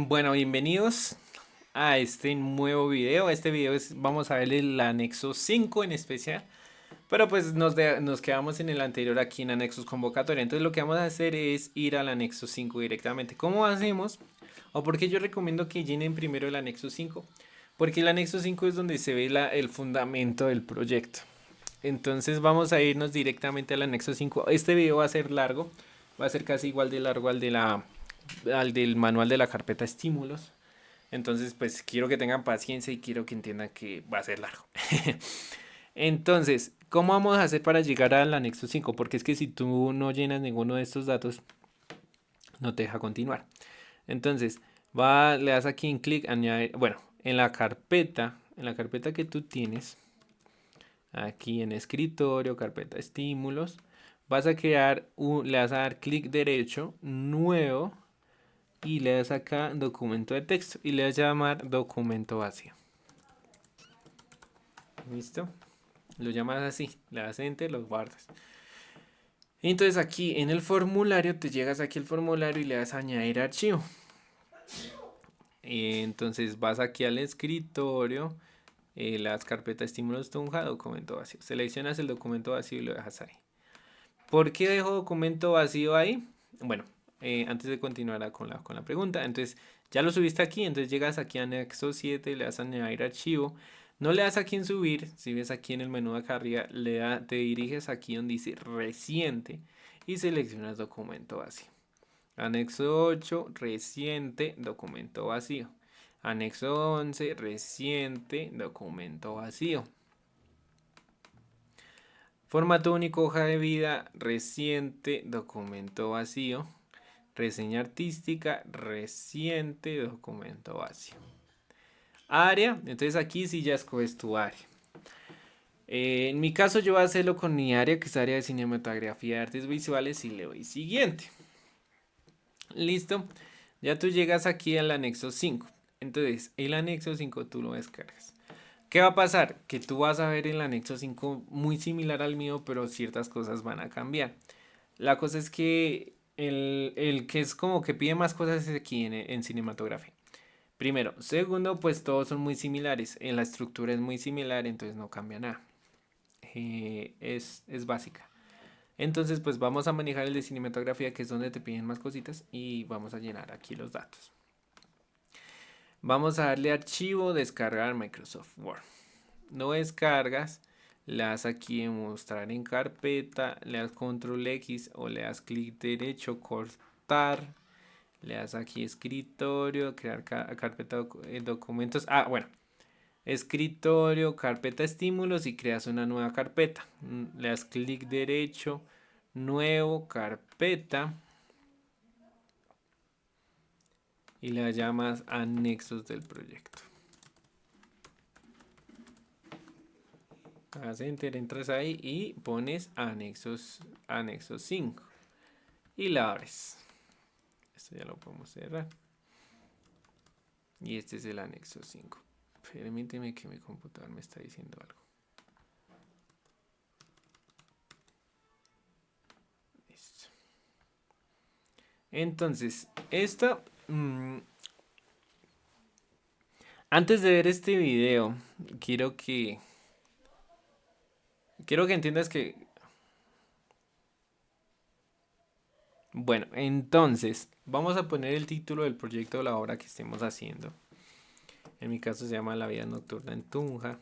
Bueno, bienvenidos a este nuevo video. Vamos a ver el anexo 5 en especial. Pero pues nos quedamos en el anterior aquí en anexos convocatoria. Entonces lo que vamos a hacer es ir al anexo 5 directamente. ¿Cómo hacemos? O porque yo recomiendo que llenen primero el anexo 5. Porque el anexo 5 es donde se ve el fundamento del proyecto. Entonces vamos a irnos directamente al anexo 5. Este video va a ser largo. Va a ser casi igual de largo al del manual de la carpeta estímulos. Entonces, pues quiero que tengan paciencia y quiero que entiendan que va a ser largo. Entonces, ¿cómo vamos a hacer para llegar al anexo 5? Porque es que si tú no llenas ninguno de estos datos, no te deja continuar. Entonces, le das aquí en clic, añadir, bueno, en la carpeta que tú tienes, aquí en escritorio, carpeta estímulos, le vas a dar clic derecho, nuevo, y le das acá documento de texto y le vas a llamar documento vacío. ¿Listo? Lo llamas así, le das enter, lo guardas. Entonces aquí en el formulario, te llegas aquí al formulario y le das a añadir archivo. Entonces vas aquí al escritorio, las carpetas estímulos Tunja, documento vacío. Seleccionas el documento vacío y lo dejas ahí. ¿Por qué dejo documento vacío ahí? Bueno, antes de continuar con la pregunta, entonces ya lo subiste aquí, entonces llegas aquí a anexo 7, le das a añadir archivo, no le das aquí en subir, si ves aquí en el menú de acá arriba, te diriges aquí donde dice reciente y seleccionas documento vacío. Anexo 8, reciente, documento vacío. Anexo 11, reciente, documento vacío. Formato único, hoja de vida, reciente, documento vacío. Reseña artística, reciente, documento vacío. Área, entonces aquí sí ya escoges tu área. En mi caso yo voy a hacerlo con mi área, que es área de cinematografía y artes visuales, y le doy siguiente. Listo, ya tú llegas aquí al anexo 5. Entonces el anexo 5 tú lo descargas. ¿Qué va a pasar? Que tú vas a ver el anexo 5 muy similar al mío, pero ciertas cosas van a cambiar. La cosa es que el que es como que pide más cosas es aquí en cinematografía. Primero. Segundo, pues todos son muy similares. En la estructura es muy similar, entonces no cambia nada. Es básica. Entonces, pues vamos a manejar el de cinematografía, que es donde te piden más cositas, y vamos a llenar aquí los datos. Vamos a darle archivo, descargar Microsoft Word. No descargas, le das aquí en mostrar en carpeta, le das control X o le das clic derecho, cortar, le das aquí escritorio, crear carpeta documentos. Bueno, escritorio, carpeta estímulos y creas una nueva carpeta. Le das clic derecho, nuevo, carpeta y le llamas anexos del proyecto. Haces enter, entras ahí y pones anexos 5 y la abres. Esto ya lo podemos cerrar. Y este es el anexo 5. Permíteme que mi computador me está diciendo algo. Listo. Entonces, antes de ver este video, quiero que entiendas que, bueno, entonces vamos a poner el título del proyecto de la obra que estemos haciendo. En mi caso se llama La vida nocturna en Tunja.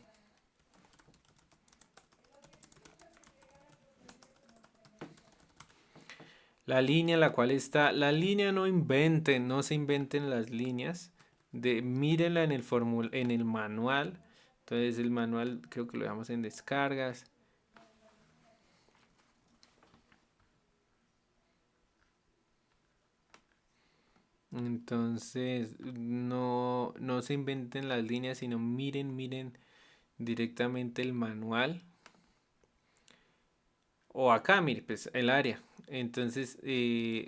La línea en la cual está, la línea no se inventen las líneas. Mírenla en el manual. Entonces el manual creo que lo dejamos en descargas. Entonces no se inventen las líneas, sino miren directamente el manual. O acá, mire, pues el área. Entonces,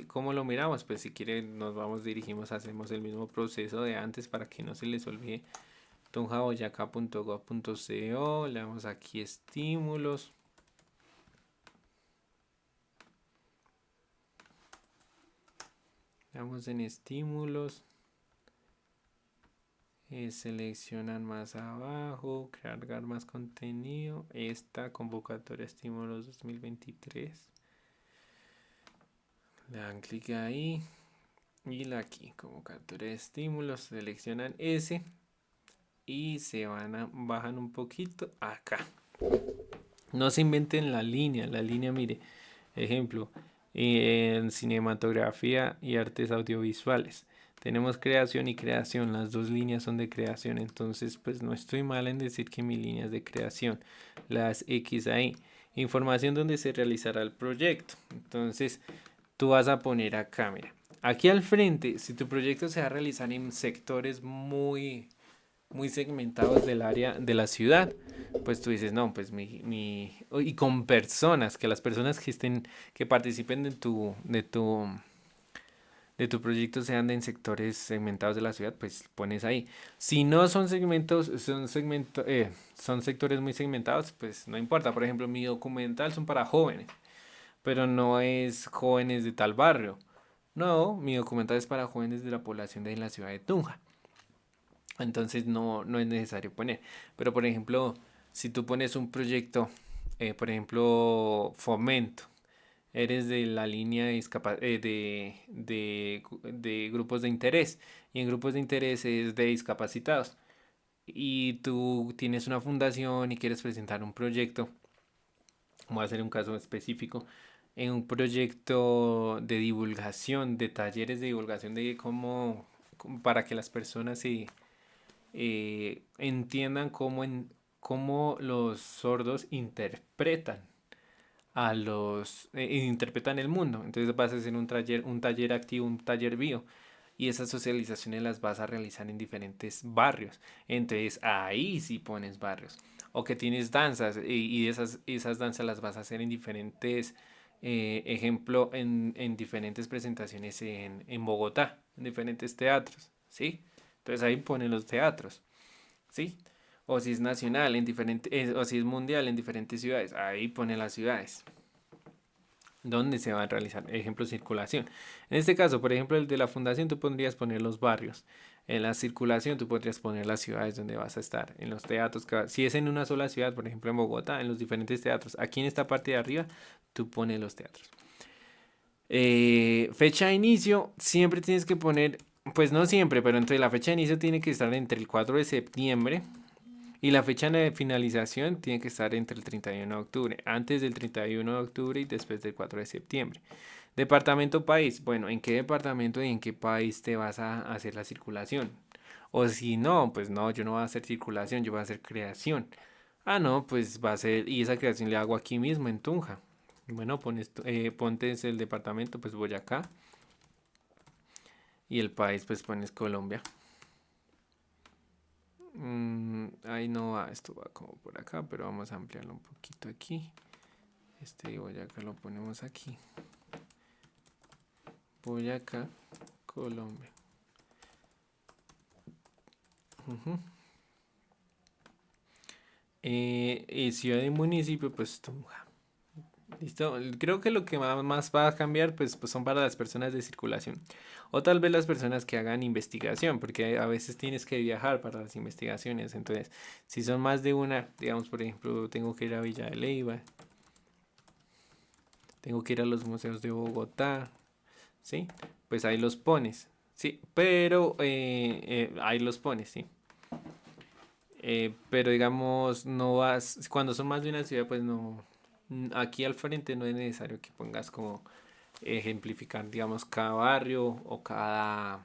¿cómo lo miramos? Pues si quieren dirigimos, hacemos el mismo proceso de antes para que no se les olvide. tunjaboyacá.gov.co, le damos aquí estímulos. Le damos en estímulos. Seleccionan más abajo, cargar más contenido. Esta convocatoria estímulos 2023. Le dan clic ahí. Y la aquí, convocatoria de estímulos. Seleccionan ese. Y se bajan un poquito acá. No se inventen la línea. La línea, mire. Ejemplo. En cinematografía y artes audiovisuales. Tenemos creación y creación, las dos líneas son de creación, entonces pues no estoy mal en decir que mi línea es de creación, las X ahí. Información donde se realizará el proyecto, entonces tú vas a poner acá, mira, aquí al frente, si tu proyecto se va a realizar en sectores muy segmentados del área de la ciudad, pues tú dices, no, pues y con personas, que las personas que participen de tu proyecto sean en sectores segmentados de la ciudad, pues pones ahí. Si no son son sectores muy segmentados, pues no importa. Por ejemplo, mi documental son para jóvenes, pero no es jóvenes de tal barrio. No, mi documental es para jóvenes de la población de la ciudad de Tunja. Entonces no es necesario poner. Pero por ejemplo, si tú pones un proyecto, por ejemplo, fomento, eres de la línea de grupos de interés, y en grupos de interés es de discapacitados, y tú tienes una fundación y quieres presentar un proyecto, voy a hacer un caso específico, en un proyecto de divulgación, de talleres de divulgación de para que las personas entiendan cómo los sordos interpretan el mundo. Entonces vas a hacer un taller activo, un taller bio. Y esas socializaciones las vas a realizar en diferentes barrios. Entonces ahí sí pones barrios. O que tienes danzas y esas danzas las vas a hacer en diferentes, ejemplo, en diferentes presentaciones en Bogotá, en diferentes teatros. ¿Sí? Entonces ahí ponen los teatros. ¿Sí? O si es nacional, o si es mundial en diferentes ciudades. Ahí pone las ciudades donde se va a realizar, ejemplo, circulación. En este caso, por ejemplo, el de la fundación, tú podrías poner los barrios. En la circulación, tú podrías poner las ciudades donde vas a estar. En los teatros, si es en una sola ciudad, por ejemplo, en Bogotá, en los diferentes teatros. Aquí en esta parte de arriba, tú pones los teatros. Fecha de inicio, siempre tienes que poner, pues no siempre, pero entre la fecha de inicio tiene que estar entre el 4 de septiembre y la fecha de finalización tiene que estar entre el 31 de octubre, antes del 31 de octubre y después del 4 de septiembre. Departamento país, bueno, ¿en qué departamento y en qué país te vas a hacer la circulación? O si no, pues no, yo no voy a hacer circulación, yo voy a hacer creación. Ah, no, pues va a ser, y esa creación le hago aquí mismo en Tunja. Bueno, ponte el departamento, pues Boyacá. Y el país, pues pones Colombia. Ahí no va, esto va como por acá, pero vamos a ampliarlo un poquito aquí. Boyacá lo ponemos aquí. Boyacá, Colombia. Ciudad y municipio, pues Tunja. Listo. Creo que lo que más va a cambiar, pues son para las personas de circulación. O tal vez las personas que hagan investigación, porque a veces tienes que viajar para las investigaciones. Entonces, si son más de una, digamos, por ejemplo, tengo que ir a Villa de Leyva, tengo que ir a los museos de Bogotá, ¿sí? Pues ahí los pones, ¿sí? Pero ahí los pones, ¿sí? Pero digamos, no vas, cuando son más de una ciudad, pues no, aquí al frente no es necesario que pongas como ejemplificar, digamos, cada barrio o cada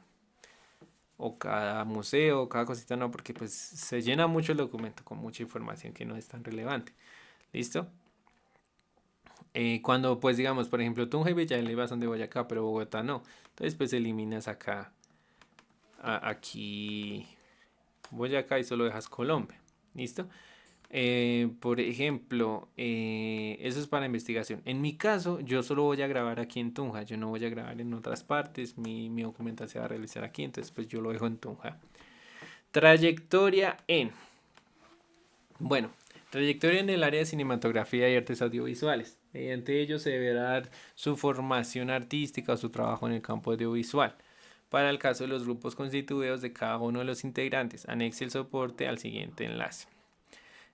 museo, o cada cosita, no, porque pues se llena mucho el documento con mucha información que no es tan relevante. ¿Listo? Cuando pues digamos, por ejemplo, Tunja y Villa de Leyva son de Boyacá, pero Bogotá no. Entonces pues eliminas aquí Boyacá y solo dejas Colombia. ¿Listo? Por ejemplo, eso es para investigación. En mi caso, yo solo voy a grabar aquí en Tunja, yo no voy a grabar en otras partes, mi documentación se va a realizar aquí, entonces pues yo lo dejo en Tunja. Trayectoria bueno, trayectoria en el área de cinematografía y artes audiovisuales. Mediante ello se deberá dar su formación artística o su trabajo en el campo audiovisual. Para el caso de los grupos constituidos de cada uno de los integrantes, anexe el soporte al siguiente enlace.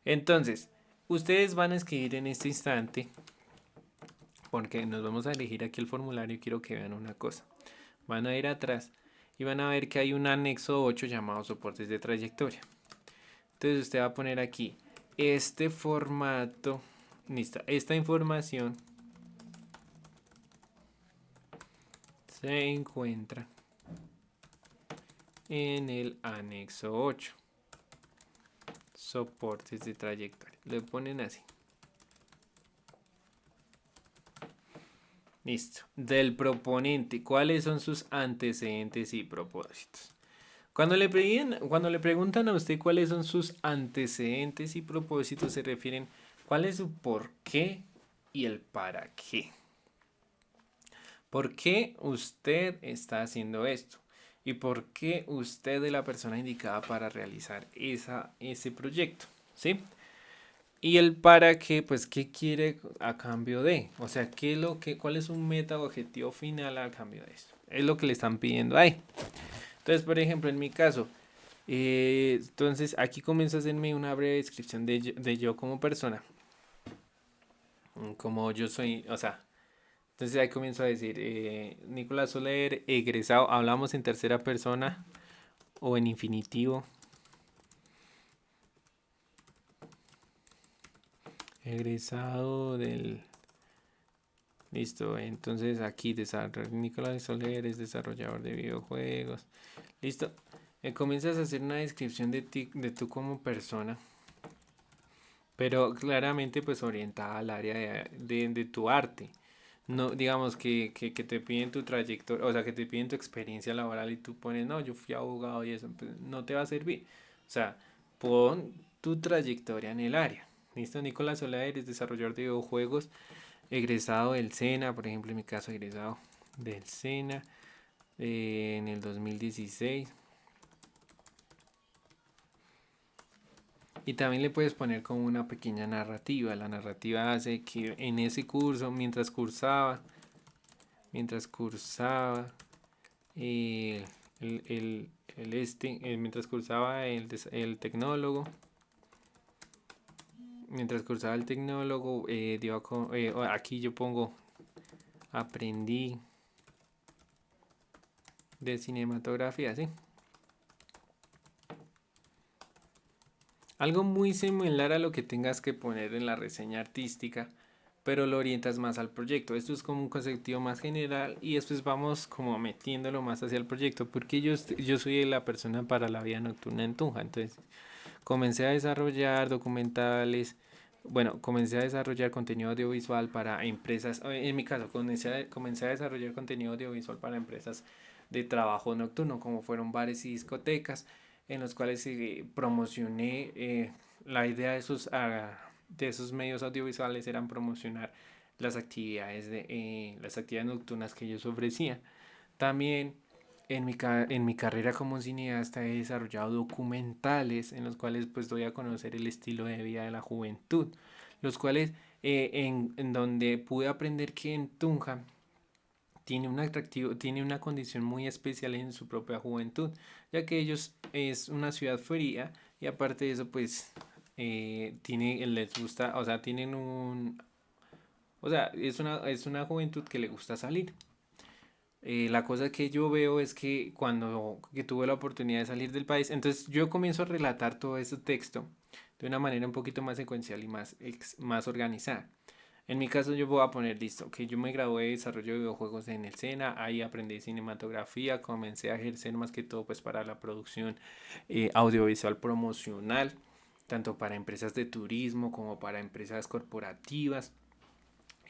Entonces, ustedes van a escribir en este instante, porque nos vamos a elegir aquí el formulario y quiero que vean una cosa. Van a ir atrás y van a ver que hay un anexo 8 llamado soportes de trayectoria. Entonces usted va a poner aquí este formato, esta información se encuentra en el anexo 8, soportes de trayectoria. Le ponen así. Listo. Del proponente, ¿cuáles son sus antecedentes y propósitos? Cuando le preguntan a usted cuáles son sus antecedentes y propósitos, se refieren cuál es su por qué y el para qué. ¿Por qué usted está haciendo esto? ¿Y por qué usted es la persona indicada para realizar ese proyecto? ¿Sí? Y el para qué, pues, ¿qué quiere a cambio de? O sea, ¿cuál es un meta objetivo final a cambio de esto? Es lo que le están pidiendo ahí. Entonces, por ejemplo, en mi caso, entonces aquí comienzo a hacerme una breve descripción de yo como persona. Como yo soy, o sea, entonces ahí comienzo a decir, Nicolás Soler, egresado, hablamos en tercera persona o en infinitivo. Egresado del... Listo, entonces aquí Nicolás Soler es desarrollador de videojuegos. Listo, comienzas a hacer una descripción de ti, de tú como persona, pero claramente pues orientada al área de tu arte. No, digamos que te piden tu trayectoria, o sea, que te piden tu experiencia laboral y tú pones, no, yo fui abogado y eso, pues, no te va a servir. O sea, pon tu trayectoria en el área. ¿Listo? Nicolás Soler es desarrollador de videojuegos, egresado del SENA, por ejemplo, en mi caso, egresado del SENA en el 2016. Y también le puedes poner como una pequeña narrativa. La narrativa hace que en ese curso, mientras cursaba el, mientras cursaba el tecnólogo, aquí yo pongo, aprendí de cinematografía, ¿sí? Algo muy similar a lo que tengas que poner en la reseña artística, pero lo orientas más al proyecto. Esto es como un concepto más general y después vamos como metiéndolo más hacia el proyecto, porque yo soy la persona para la vida nocturna en Tunja. Entonces comencé a desarrollar documentales, bueno, comencé a desarrollar contenido audiovisual para empresas, en mi caso comencé a desarrollar contenido audiovisual para empresas de trabajo nocturno, como fueron bares y discotecas, en los cuales promocioné la idea de esos medios audiovisuales eran promocionar las actividades nocturnas que ellos ofrecían. También en mi carrera como cineasta he desarrollado documentales en los cuales pues doy a conocer el estilo de vida de la juventud, los cuales en donde pude aprender que en Tunja tiene una condición muy especial en su propia juventud, ya que ellos es una ciudad fría y aparte de eso pues les gusta, o sea, es una juventud que le gusta salir. La cosa que yo veo es que cuando que tuve la oportunidad de salir del país, entonces yo comienzo a relatar todo ese texto de una manera un poquito más secuencial y más organizada. En mi caso yo voy a poner listo, que yo me gradué de desarrollo de videojuegos en el SENA, ahí aprendí cinematografía, comencé a ejercer más que todo pues para la producción audiovisual promocional, tanto para empresas de turismo como para empresas corporativas.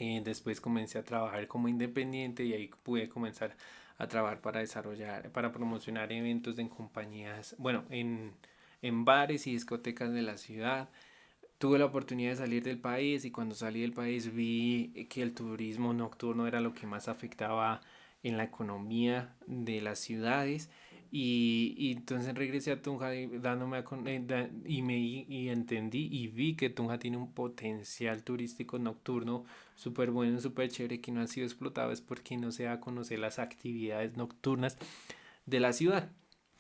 Después comencé a trabajar como independiente y ahí pude comenzar a trabajar para promocionar eventos en compañías, bueno, en bares y discotecas de la ciudad. Tuve la oportunidad de salir del país y cuando salí del país vi que el turismo nocturno era lo que más afectaba en la economía de las ciudades y entonces regresé a Tunja dándome y entendí y vi que Tunja tiene un potencial turístico nocturno súper bueno, súper chévere que no ha sido explotado es porque no se da a conocer las actividades nocturnas de la ciudad.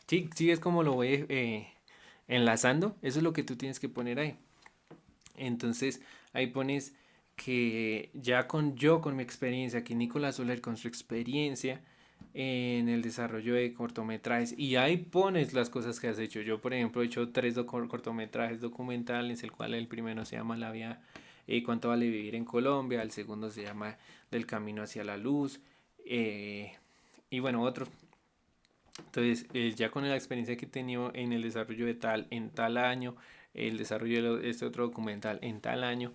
Sí, sí, es como lo voy enlazando. Eso es lo que tú tienes que poner ahí. Entonces, ahí pones que ya con mi experiencia, que Nicolás Soler con su experiencia en el desarrollo de cortometrajes, y ahí pones las cosas que has hecho. Yo, por ejemplo, he hecho tres cortometrajes documentales, el cual el primero se llama La Vía, cuánto vale vivir en Colombia, el segundo se llama Del camino hacia la luz, eh, y bueno, otro. Entonces, ya con la experiencia que he tenido en el desarrollo de tal, en tal año, el desarrollo de este otro documental en tal año,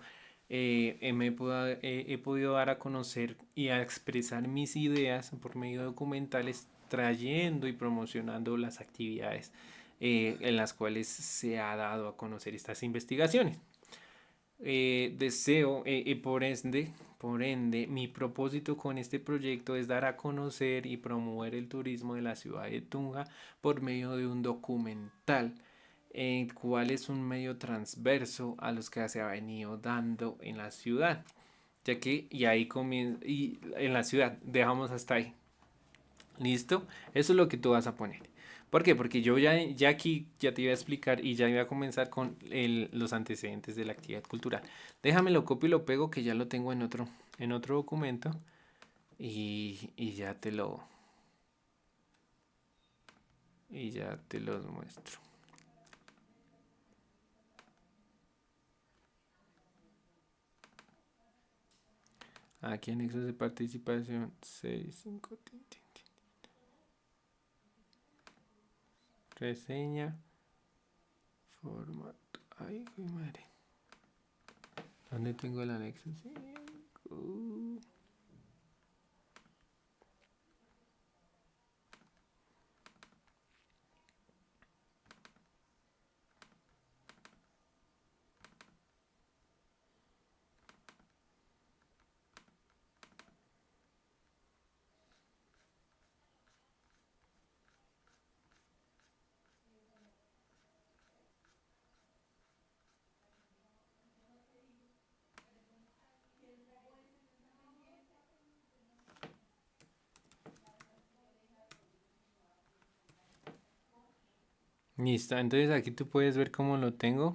he podido dar a conocer y a expresar mis ideas por medio de documentales, trayendo y promocionando las actividades en las cuales se ha dado a conocer estas investigaciones. Deseo, por ende, mi propósito con este proyecto es dar a conocer y promover el turismo de la ciudad de Tunja por medio de un documental, el cual es un medio transverso a los que se ha venido dando en la ciudad, ya que y ahí comienza y en la ciudad dejamos hasta ahí. ¿Listo? Eso es lo que tú vas a poner. ¿Por qué? Porque yo ya aquí ya te iba a explicar y ya iba a comenzar con los antecedentes de la actividad cultural. Déjame lo copio y lo pego que ya lo tengo en otro documento y ya te los muestro. Aquí anexos de participación 6, 5, reseña, formato. Ay, mi madre. ¿Dónde tengo el anexo? 5. Listo, entonces aquí tú puedes ver cómo lo tengo.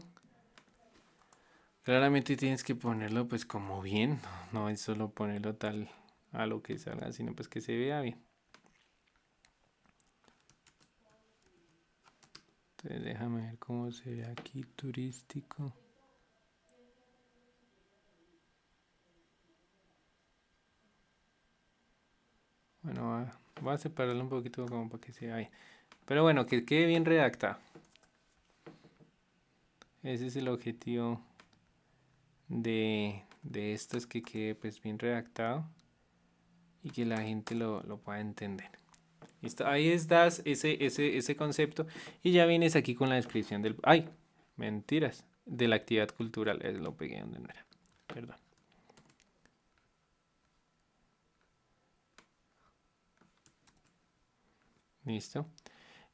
Claramente tienes que ponerlo pues como bien, no es solo ponerlo tal a lo que salga, sino pues que se vea bien. Entonces déjame ver cómo se ve aquí turístico. Bueno, voy a separarlo un poquito como para que se vea bien. Pero bueno, que quede bien redactado. Ese es el objetivo de esto, es que quede pues bien redactado y que la gente lo pueda entender. ¿Listo? Ahí estás ese concepto y ya vienes aquí con la descripción del... ¡Ay! Mentiras. De la actividad cultural. Lo pegué donde no era. Perdón. ¿Listo?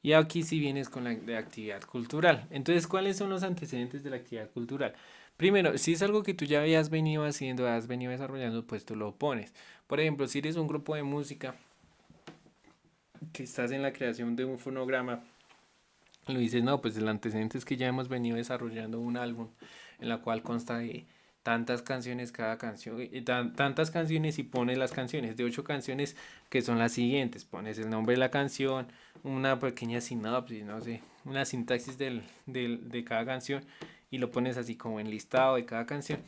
Y aquí sí vienes con la de actividad cultural. Entonces, ¿cuáles son los antecedentes de la actividad cultural? Primero, si es algo que tú ya habías venido haciendo, has venido desarrollando, pues tú lo pones. Por ejemplo, si eres un grupo de música que estás en la creación de un fonograma, lo dices, no, pues el antecedente es que ya hemos venido desarrollando un álbum en la cual consta de tantas canciones, cada canción, tantas canciones y pones las canciones, de 8 canciones que son las siguientes, pones el nombre de la canción, una pequeña sinopsis, no sé, una sintaxis de cada canción y lo pones así como en listado de cada canción.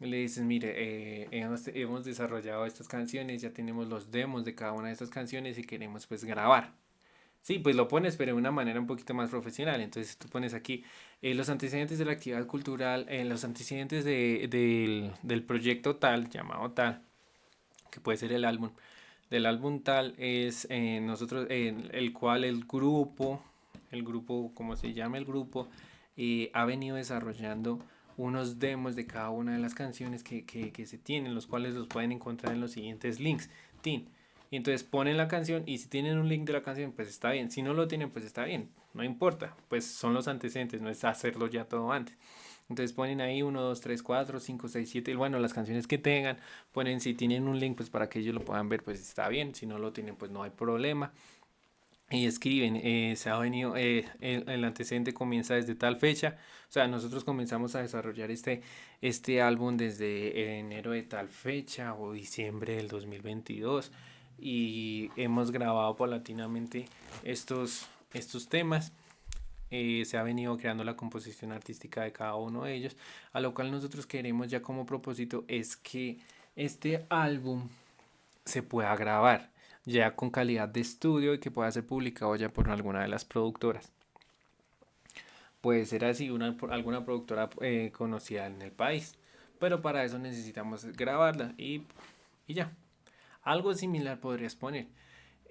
Y le dices, mire, hemos desarrollado estas canciones, ya tenemos los demos de cada una de estas canciones y queremos pues grabar. Sí, pues lo pones, pero de una manera un poquito más profesional. Entonces tú pones aquí los antecedentes de la actividad cultural, los antecedentes del proyecto tal, llamado tal, que puede ser el álbum. Del álbum tal es nosotros, el cual el grupo, como se llama el grupo, ha venido desarrollando unos demos de cada una de las canciones que se tienen, los cuales los pueden encontrar en los siguientes links. Tin. Y entonces ponen la canción y si tienen un link de la canción, pues está bien. Si no lo tienen, pues está bien. No importa. Pues son los antecedentes, no es hacerlo ya todo antes. Entonces ponen ahí 1, 2, 3, 4, 5, 6, 7. Bueno, las canciones que tengan. Ponen si tienen un link, pues para que ellos lo puedan ver, pues está bien. Si no lo tienen, pues no hay problema. y escriben, se ha venido, el antecedente comienza desde tal fecha, o sea, nosotros comenzamos a desarrollar este álbum desde enero de tal fecha o diciembre del 2022 y hemos grabado paulatinamente estos temas. Se ha venido creando la composición artística de cada uno de ellos, a lo cual nosotros queremos ya como propósito es que este álbum se pueda grabar ya con calidad de estudio y que pueda ser publicado ya por alguna de las productoras. Puede ser así alguna productora conocida en el país, pero para eso necesitamos grabarla y ya. Algo similar podrías poner.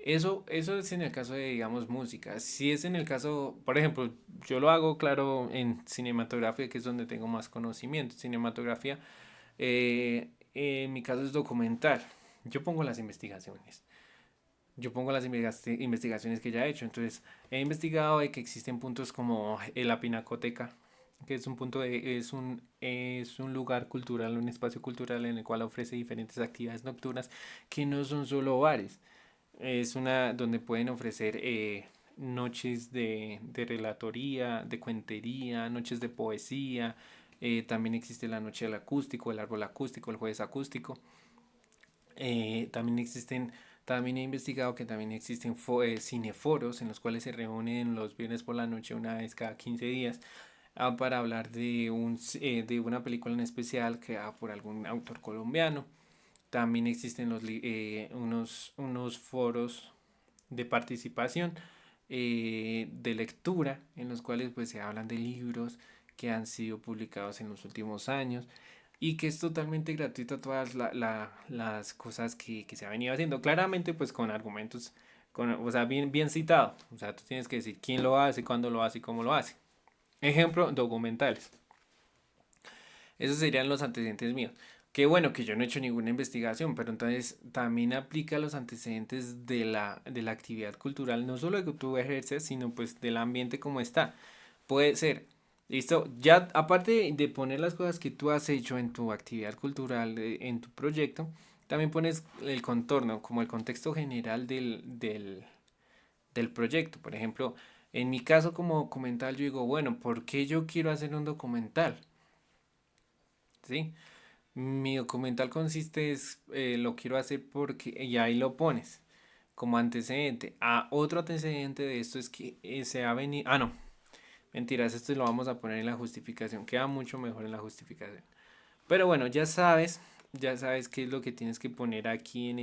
Eso es en el caso de, digamos, música. Si es en el caso, por ejemplo, yo lo hago, claro, en cinematografía, que es donde tengo más conocimiento. Cinematografía, en mi caso es documental. Yo pongo las investigaciones. Yo pongo las investigaciones que ya he hecho. Entonces, he investigado de que existen puntos como la Pinacoteca, que es un punto es un lugar cultural, un espacio cultural en el cual ofrece diferentes actividades nocturnas que no son solo bares. Es una donde pueden ofrecer noches de relatoría, de cuentería, noches de poesía. También existe la noche del acústico, el árbol acústico, el jueves acústico. También existen, también he investigado que también existen cineforos en los cuales se reúnen los viernes por la noche una vez cada 15 días para hablar de una película en especial creada por algún autor colombiano. También existen unos foros de participación, de lectura, en los cuales pues se hablan de libros que han sido publicados en los últimos años y que es totalmente gratuito todas las cosas que se ha venido haciendo. Claramente pues con argumentos, o sea, bien citado. O sea, tú tienes que decir quién lo hace, cuándo lo hace y cómo lo hace. Ejemplo, documentales. Esos serían los antecedentes míos. Qué bueno que yo no he hecho ninguna investigación, pero entonces también aplica los antecedentes de la actividad cultural, no solo que tú ejerces, sino pues del ambiente como está. Puede ser, listo, ya aparte de poner las cosas que tú has hecho en tu actividad cultural, en tu proyecto, también pones el contorno, como el contexto general del proyecto. Por ejemplo, en mi caso como documental, yo digo, bueno, ¿por qué yo quiero hacer un documental? ¿Sí? Mi documental consiste lo quiero hacer porque, y ahí lo pones como antecedente. Otro antecedente de esto es que se ha venido, no, mentiras, esto lo vamos a poner en la justificación, queda mucho mejor en la justificación. Pero bueno, ya sabes qué es lo que tienes que poner aquí en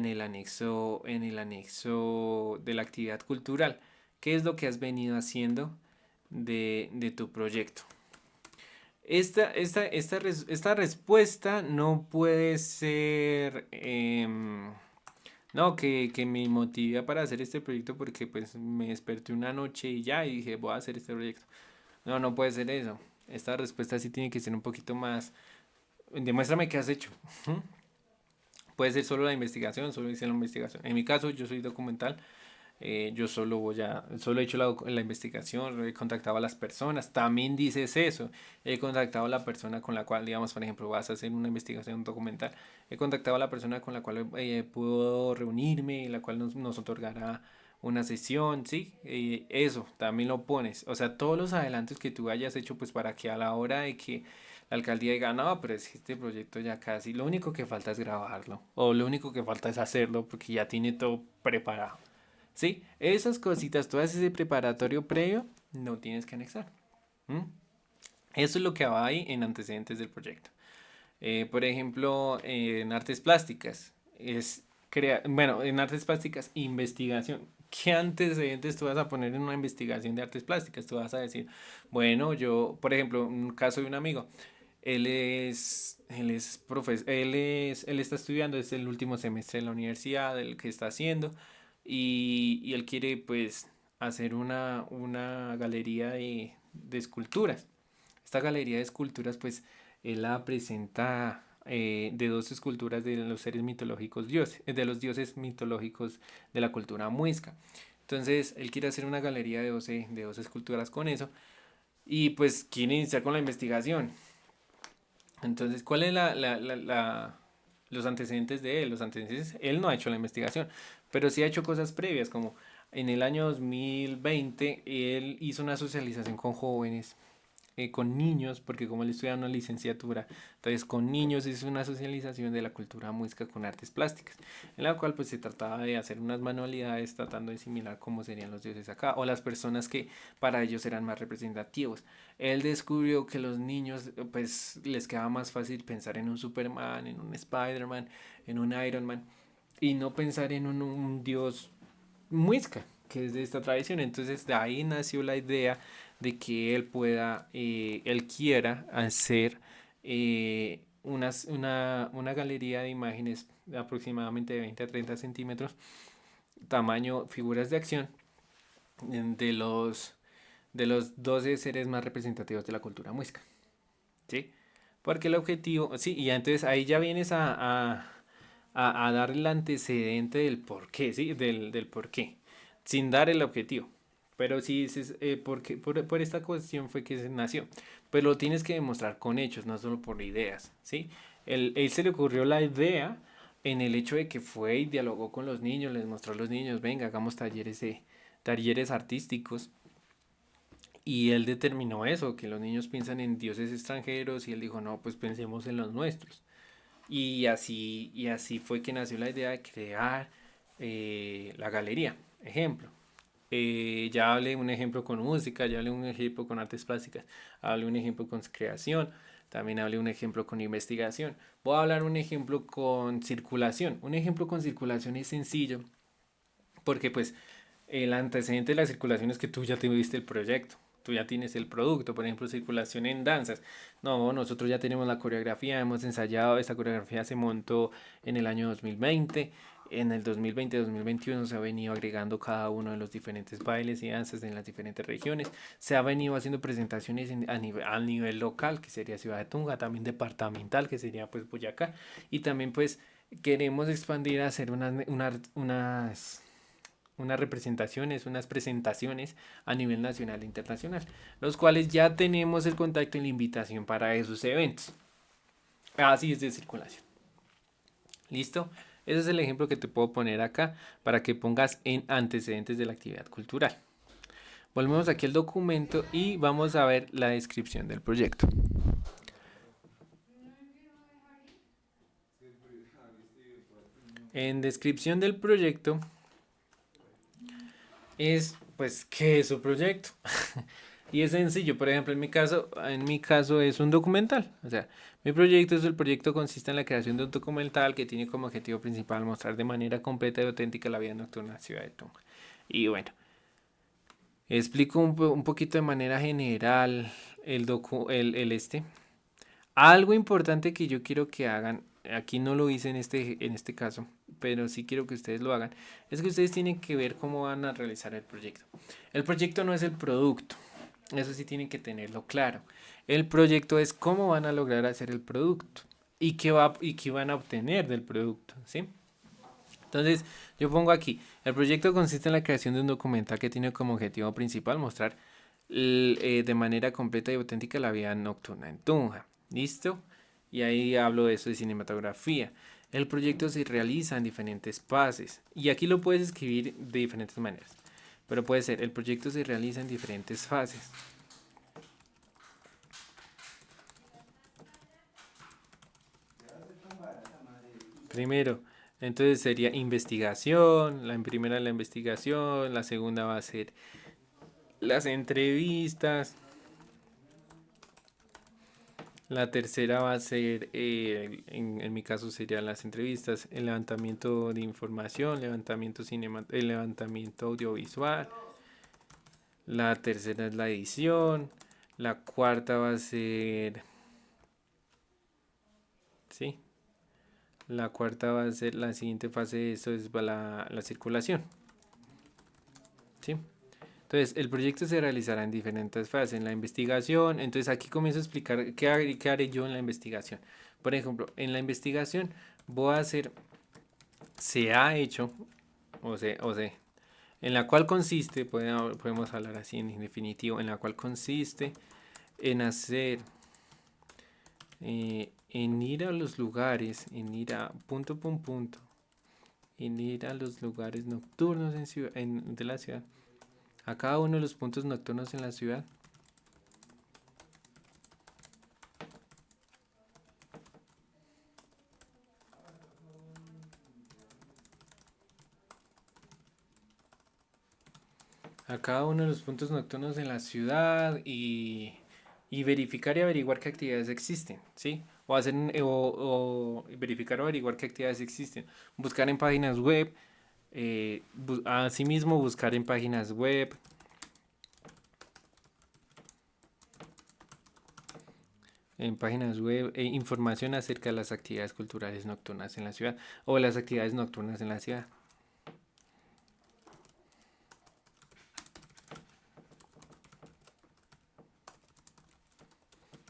el anexo de la actividad cultural. ¿Qué es lo que has venido haciendo de tu proyecto? Esta respuesta no puede ser, no, que me motive para hacer este proyecto porque pues me desperté una noche y ya y dije voy a hacer este proyecto. No, no puede ser eso. Esta respuesta sí tiene que ser un poquito más, demuéstrame qué has hecho. Puede ser solo la investigación, solo hice la investigación. En mi caso, yo soy documental. Yo solo he hecho la investigación, he contactado a las personas. También dices eso. He contactado a la persona con la cual, digamos, por ejemplo, vas a hacer una investigación documental. He contactado a la persona con la cual puedo reunirme, la cual nos otorgará una sesión, ¿sí? Eso, también lo pones. O sea, todos los adelantos que tú hayas hecho, pues para que a la hora de que la alcaldía diga, no, pero es que este proyecto ya casi, lo único que falta es grabarlo. O lo único que falta es hacerlo porque ya tiene todo preparado. Sí, esas cositas, todo ese preparatorio previo, no tienes que anexar. ¿M? Eso es lo que va ahí en antecedentes del proyecto. Por ejemplo, en artes plásticas, bueno, en artes plásticas, investigación. ¿Qué antecedentes tú vas a poner en una investigación de artes plásticas? Tú vas a decir, bueno, yo, por ejemplo, un caso de un amigo, él está estudiando, es el último semestre de la universidad, el que está haciendo, y él quiere pues hacer una galería de esculturas. Esta galería de esculturas pues él la presenta de dos esculturas de los seres mitológicos dioses, de los dioses mitológicos de la cultura muisca. Entonces él quiere hacer una galería de 12 esculturas con eso y pues quiere iniciar con la investigación. Entonces, ¿cuál es los antecedentes de él? Los antecedentes, él no ha hecho la investigación, pero sí ha hecho cosas previas, como en el año 2020 él hizo una socialización con jóvenes, con niños, porque como él estudia una licenciatura, entonces con niños hizo una socialización de la cultura muisca con artes plásticas, en la cual pues se trataba de hacer unas manualidades tratando de similar cómo serían los dioses acá, o las personas que para ellos eran más representativos. Él descubrió que los niños pues les quedaba más fácil pensar en un Superman, en un Spider-Man, en un Iron Man, y no pensar en un dios muisca, que es de esta tradición. Entonces de ahí nació la idea de que él pueda, él quiera hacer una galería de imágenes de aproximadamente de 20 a 30 centímetros, tamaño figuras de acción, de los 12 seres más representativos de la cultura muisca. ¿Sí? Porque el objetivo, sí, y entonces ahí ya vienes a dar el antecedente del por qué, ¿sí? Del por qué, sin dar el objetivo. Pero sí dices, por esta cuestión fue que se nació. Pero lo tienes que demostrar con hechos, no solo por ideas, ¿sí? Él se le ocurrió la idea en el hecho de que fue y dialogó con los niños, les mostró a los niños, venga, hagamos talleres artísticos. Y él determinó eso, que los niños piensan en dioses extranjeros y él dijo, no, pues pensemos en los nuestros. Y así fue que nació la idea de crear la galería. Ejemplo, ya hablé un ejemplo con música, ya hablé un ejemplo con artes plásticas, hablé un ejemplo con creación, también hablé un ejemplo con investigación. Voy a hablar un ejemplo con circulación. Un ejemplo con circulación es sencillo, porque pues el antecedente de la circulación es que tú ya tuviste el proyecto, tú ya tienes el producto, por ejemplo, circulación en danzas. No, nosotros ya tenemos la coreografía, hemos ensayado, esta coreografía se montó en el año 2020. En el 2020-2021 se ha venido agregando cada uno de los diferentes bailes y danzas en las diferentes regiones. Se ha venido haciendo presentaciones a nivel local, que sería Ciudad de Tunja, también departamental, que sería pues Boyacá. Y también pues queremos expandir a hacer unas representaciones, unas presentaciones a nivel nacional e internacional, los cuales ya tenemos el contacto y la invitación para esos eventos. Así es de circulación. ¿Listo? Ese es el ejemplo que te puedo poner acá para que pongas en antecedentes de la actividad cultural. Volvemos aquí al documento y vamos a ver la descripción del proyecto. En descripción del proyecto es, pues, ¿qué es su proyecto? Y es sencillo, por ejemplo, en mi caso es un documental. O sea, el proyecto consiste en la creación de un documental que tiene como objetivo principal mostrar de manera completa y auténtica la vida nocturna de la ciudad de Tunja. Y bueno, explico un poquito de manera general el. Algo importante que yo quiero que hagan, aquí no lo hice en este caso, pero sí quiero que ustedes lo hagan, es que ustedes tienen que ver cómo van a realizar el proyecto. El proyecto no es el producto, eso sí tienen que tenerlo claro. El proyecto es cómo van a lograr hacer el producto y qué van a obtener del producto, ¿sí? Entonces, yo pongo aquí, el proyecto consiste en la creación de un documental que tiene como objetivo principal mostrar de manera completa y auténtica la vida nocturna en Tunja. ¿Listo? Y ahí hablo de eso de cinematografía. El proyecto se realiza en diferentes fases. Y aquí lo puedes escribir de diferentes maneras. Pero puede ser, el proyecto se realiza en diferentes fases. Primero, entonces sería investigación. La primera la investigación. La segunda va a ser las entrevistas. La tercera va a ser, en mi caso serían las entrevistas, el levantamiento de información, el levantamiento audiovisual. La tercera es la edición. La cuarta va a ser, sí, la cuarta va a ser la siguiente fase de esto es la circulación, sí. Entonces, el proyecto se realizará en diferentes fases. En la investigación, entonces aquí comienzo a explicar qué haré yo en la investigación. Por ejemplo, en la investigación voy a hacer, se ha hecho, o sea, en la cual consiste, podemos hablar así en definitivo, en la cual consiste en hacer, en ir a los lugares, en ir a punto por punto, en ir a los lugares nocturnos de la ciudad, a cada uno de los puntos nocturnos en la ciudad. A cada uno de los puntos nocturnos en la ciudad y verificar y averiguar qué actividades existen, ¿sí? O hacer o verificar o averiguar qué actividades existen. Buscar en páginas web, asimismo buscar en páginas web, información acerca de las actividades culturales nocturnas en la ciudad o las actividades nocturnas en la ciudad.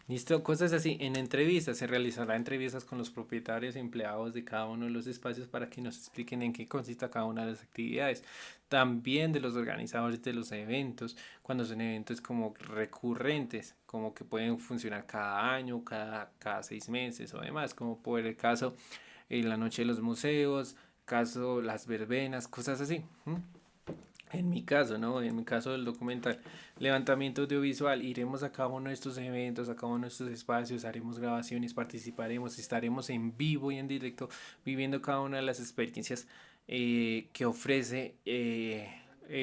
Listo, cosas así. En entrevistas se realizará entrevistas con los propietarios y empleados de cada uno de los espacios para que nos expliquen en qué consiste cada una de las actividades. También de los organizadores de los eventos, cuando son eventos como recurrentes, como que pueden funcionar cada año, cada 6 meses o demás, como por el caso la noche de los museos, caso las verbenas, cosas así. ¿M? En mi caso, ¿no? En mi caso del documental, levantamiento audiovisual, iremos a cada uno de estos eventos, a cada uno de estos espacios, haremos grabaciones, participaremos, estaremos en vivo y en directo viviendo cada una de las experiencias que ofrece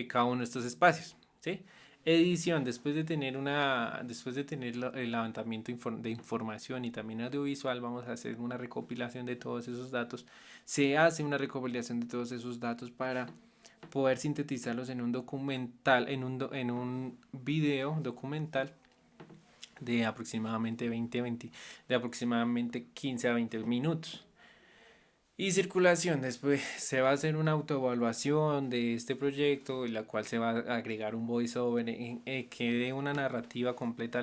cada uno de estos espacios, ¿sí? Edición, después de tener el levantamiento de información y también audiovisual, vamos a hacer una recopilación de todos esos datos. Se hace una recopilación de todos esos datos para poder sintetizarlos en un documental, en un video documental de aproximadamente de aproximadamente 15 a 20 minutos. Y circulación, después se va a hacer una autoevaluación de este proyecto, en la cual se va a agregar un voiceover que dé una narrativa completa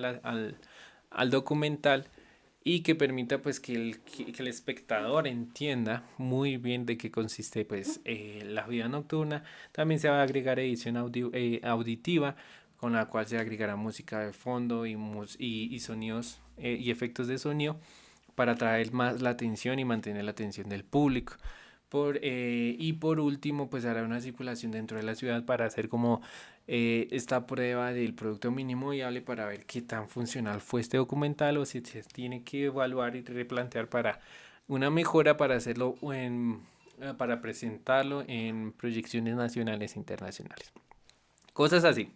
al documental y que permita pues que el espectador entienda muy bien de qué consiste pues la vida nocturna. También se va a agregar edición auditiva, con la cual se agregará música de fondo y sonidos y efectos de sonido para atraer más la atención y mantener la atención del público. Y por último, pues hará una circulación dentro de la ciudad para hacer como esta prueba del producto mínimo viable para ver qué tan funcional fue este documental o si se tiene que evaluar y replantear para una mejora para hacerlo para presentarlo en proyecciones nacionales e internacionales. Cosas así.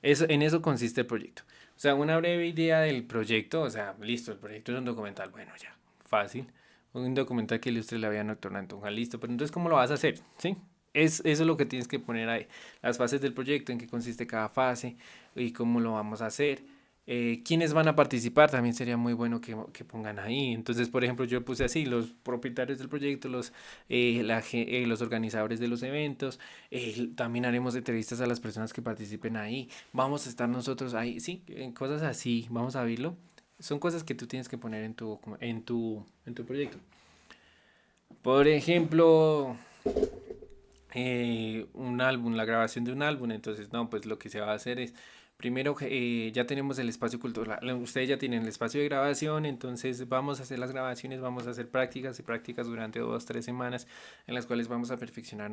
En eso consiste el proyecto. O sea, una breve idea del proyecto. O sea, listo, el proyecto es un documental. Bueno, ya, fácil. Un documental que ilustre la vida nocturna en Tunja. Listo, pero entonces, ¿cómo lo vas a hacer? ¿Sí? Eso es lo que tienes que poner ahí. Las fases del proyecto, en qué consiste cada fase y cómo lo vamos a hacer. ¿Quiénes van a participar? También sería muy bueno que pongan ahí. Entonces, por ejemplo, yo puse así, los propietarios del proyecto, los organizadores de los eventos. También haremos entrevistas a las personas que participen ahí. Vamos a estar nosotros ahí, sí, cosas así. Vamos a verlo. Son cosas que tú tienes que poner en tu proyecto. Por ejemplo, un álbum, la grabación de un álbum. Entonces, no, pues lo que se va a hacer es, primero, ya tenemos el espacio cultural, ustedes ya tienen el espacio de grabación, entonces vamos a hacer las grabaciones, vamos a hacer prácticas y prácticas durante 2, 3 semanas en las cuales vamos a perfeccionar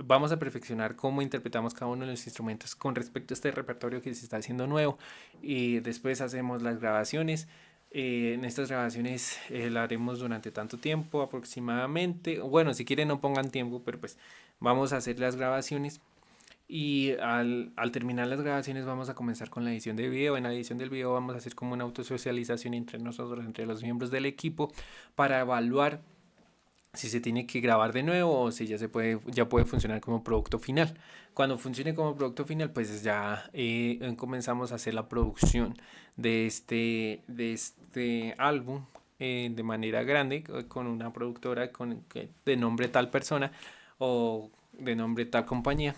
vamos a perfeccionar cómo interpretamos cada uno de los instrumentos con respecto a este repertorio que se está haciendo nuevo y después hacemos las grabaciones. En estas grabaciones la haremos durante tanto tiempo aproximadamente. Bueno, si quieren no pongan tiempo, pero pues vamos a hacer las grabaciones y al terminar las grabaciones vamos a comenzar con la edición de video. En la edición del video vamos a hacer como una autosocialización entre nosotros, entre los miembros del equipo, para evaluar si se tiene que grabar de nuevo o si ya puede funcionar como producto final. Cuando funcione como producto final, pues ya comenzamos a hacer la producción de este álbum de manera grande con una productora de nombre tal persona o de nombre tal compañía,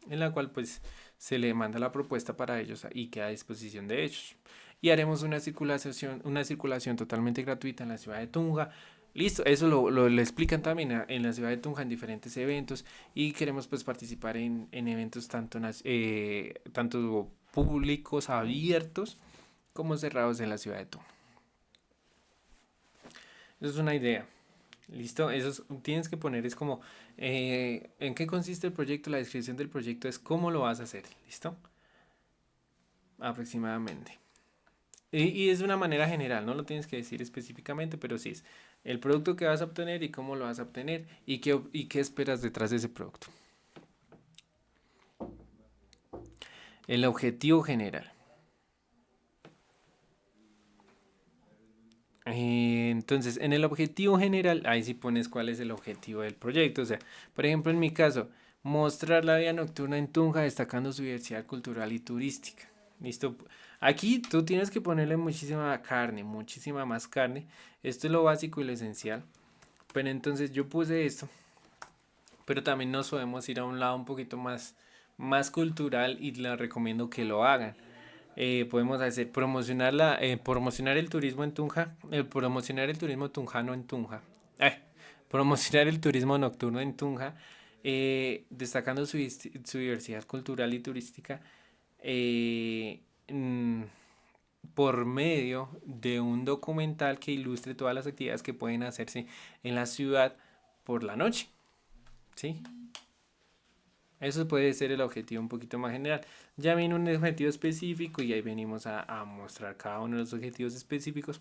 en la cual pues se le manda la propuesta para ellos y queda a disposición de ellos. Y haremos una circulación totalmente gratuita en la ciudad de Tunja. Listo, eso lo explican también en la ciudad de Tunja en diferentes eventos y queremos pues participar en eventos tanto públicos abiertos como cerrados en la ciudad de Tunja. Eso es una idea. ¿Listo? Tienes que poner, es como, ¿en qué consiste el proyecto? La descripción del proyecto es cómo lo vas a hacer, ¿listo? Aproximadamente. Y es de una manera general, no lo tienes que decir específicamente, pero sí es el producto que vas a obtener y cómo lo vas a obtener y qué esperas detrás de ese producto. El objetivo general. Entonces, en el objetivo general, ahí sí pones cuál es el objetivo del proyecto. O sea, por ejemplo, en mi caso, mostrar la vida nocturna en Tunja destacando su diversidad cultural y turística. ¿Listo? Aquí tú tienes que ponerle muchísima carne, muchísima más carne. Esto es lo básico y lo esencial. Pero entonces yo puse esto, pero también nos podemos ir a un lado un poquito más cultural y les recomiendo que lo hagan. Podemos hacer promocionar el turismo en Tunja, promocionar el turismo tunjano en Tunja, promocionar el turismo nocturno en Tunja, destacando su diversidad cultural y turística eh, mm, por medio de un documental que ilustre todas las actividades que pueden hacerse en la ciudad por la noche, ¿sí? Eso puede ser el objetivo un poquito más general. Ya viene un objetivo específico y ahí venimos a mostrar cada uno de los objetivos específicos.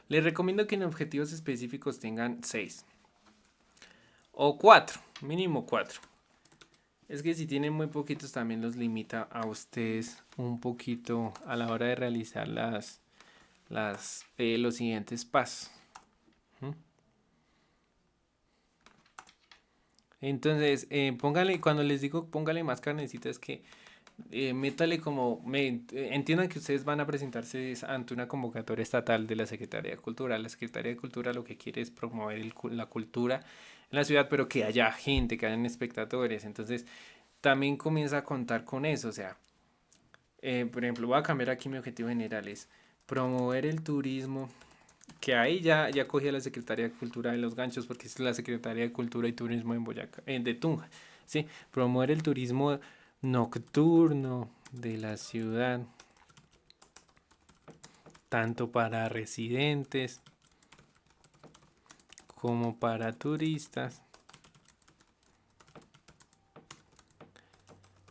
Les recomiendo que en objetivos específicos tengan 6 o 4, mínimo 4. Es que si tienen muy poquitos también los limita a ustedes un poquito a la hora de realizar los siguientes pasos. ¿Mm? Entonces, póngale, cuando les digo póngale más carnecita, es que métale como, entiendan que ustedes van a presentarse ante una convocatoria estatal de la Secretaría de Cultura. La Secretaría de Cultura lo que quiere es promover la cultura en la ciudad, pero que haya gente, que hayan espectadores. Entonces, también comienza a contar con eso. O sea, por ejemplo, voy a cambiar aquí mi objetivo general, es promover el turismo, que ahí ya cogí a la Secretaría de Cultura de los ganchos, porque es la Secretaría de Cultura y Turismo en Boyacá, de Tunja. ¿Sí? Promover el turismo nocturno de la ciudad, tanto para residentes como para turistas,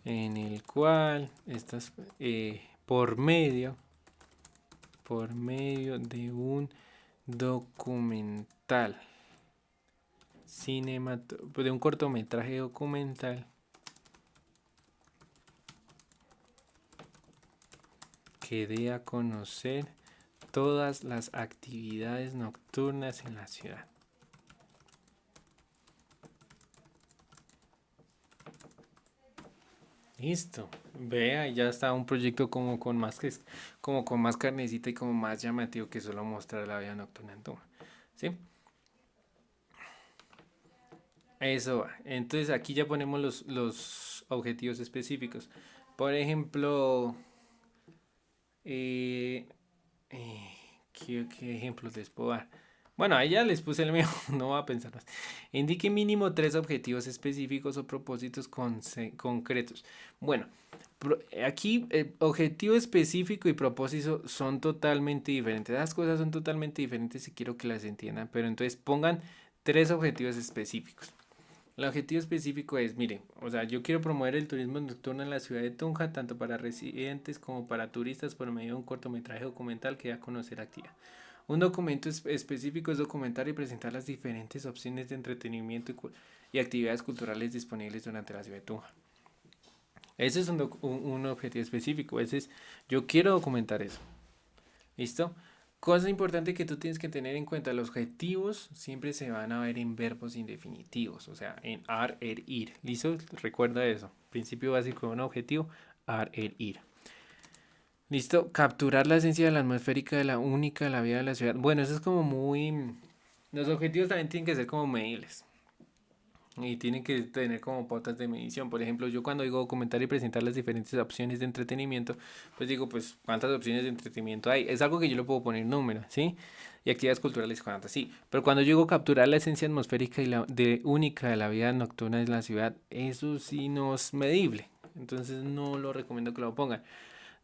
en el cual estas por medio de un documental de un cortometraje documental que dé a conocer todas las actividades nocturnas en la ciudad. Listo. Vea, ya está un proyecto como con más carnecita y como más llamativo que solo mostrar la vida nocturna en Tunja. ¿Sí? Eso va. Entonces aquí ya ponemos los objetivos específicos. Por ejemplo, eh, eh, ¿qué ejemplos les puedo dar? Bueno, ahí ya les puse el mío, no voy a pensar más. Indique mínimo 3 objetivos específicos o propósitos concretos. Bueno, aquí objetivo específico y propósito son totalmente diferentes. Las cosas son totalmente diferentes y quiero que las entiendan. Pero entonces pongan 3 objetivos específicos. El objetivo específico es, miren, o sea, yo quiero promover el turismo nocturno en la ciudad de Tunja, tanto para residentes como para turistas, por medio de un cortometraje documental que da a conocer actividad. Un documento específico es documentar y presentar las diferentes opciones de entretenimiento y actividades culturales disponibles durante la ciudad de Tunja. Ese es un objetivo específico. Ese es, yo quiero documentar eso. ¿Listo? Cosa importante que tú tienes que tener en cuenta, los objetivos siempre se van a ver en verbos indefinitivos, o sea, en ar, ir. ¿Listo? Recuerda eso. Principio básico de un objetivo, ar, ir. ¿Listo? Capturar la esencia de la atmosférica de la única de la vida de la ciudad. Bueno, eso es como muy... Los objetivos también tienen que ser como medibles. Y tienen que tener como pautas de medición. Por ejemplo, yo cuando digo documentar y presentar las diferentes opciones de entretenimiento, pues digo, pues, ¿cuántas opciones de entretenimiento hay? Es algo que yo le puedo poner número, ¿sí? Y actividades culturales, ¿cuántas? Sí. Pero cuando yo digo capturar la esencia atmosférica y única de la vida nocturna de la ciudad, eso sí no es medible. Entonces no lo recomiendo que lo pongan.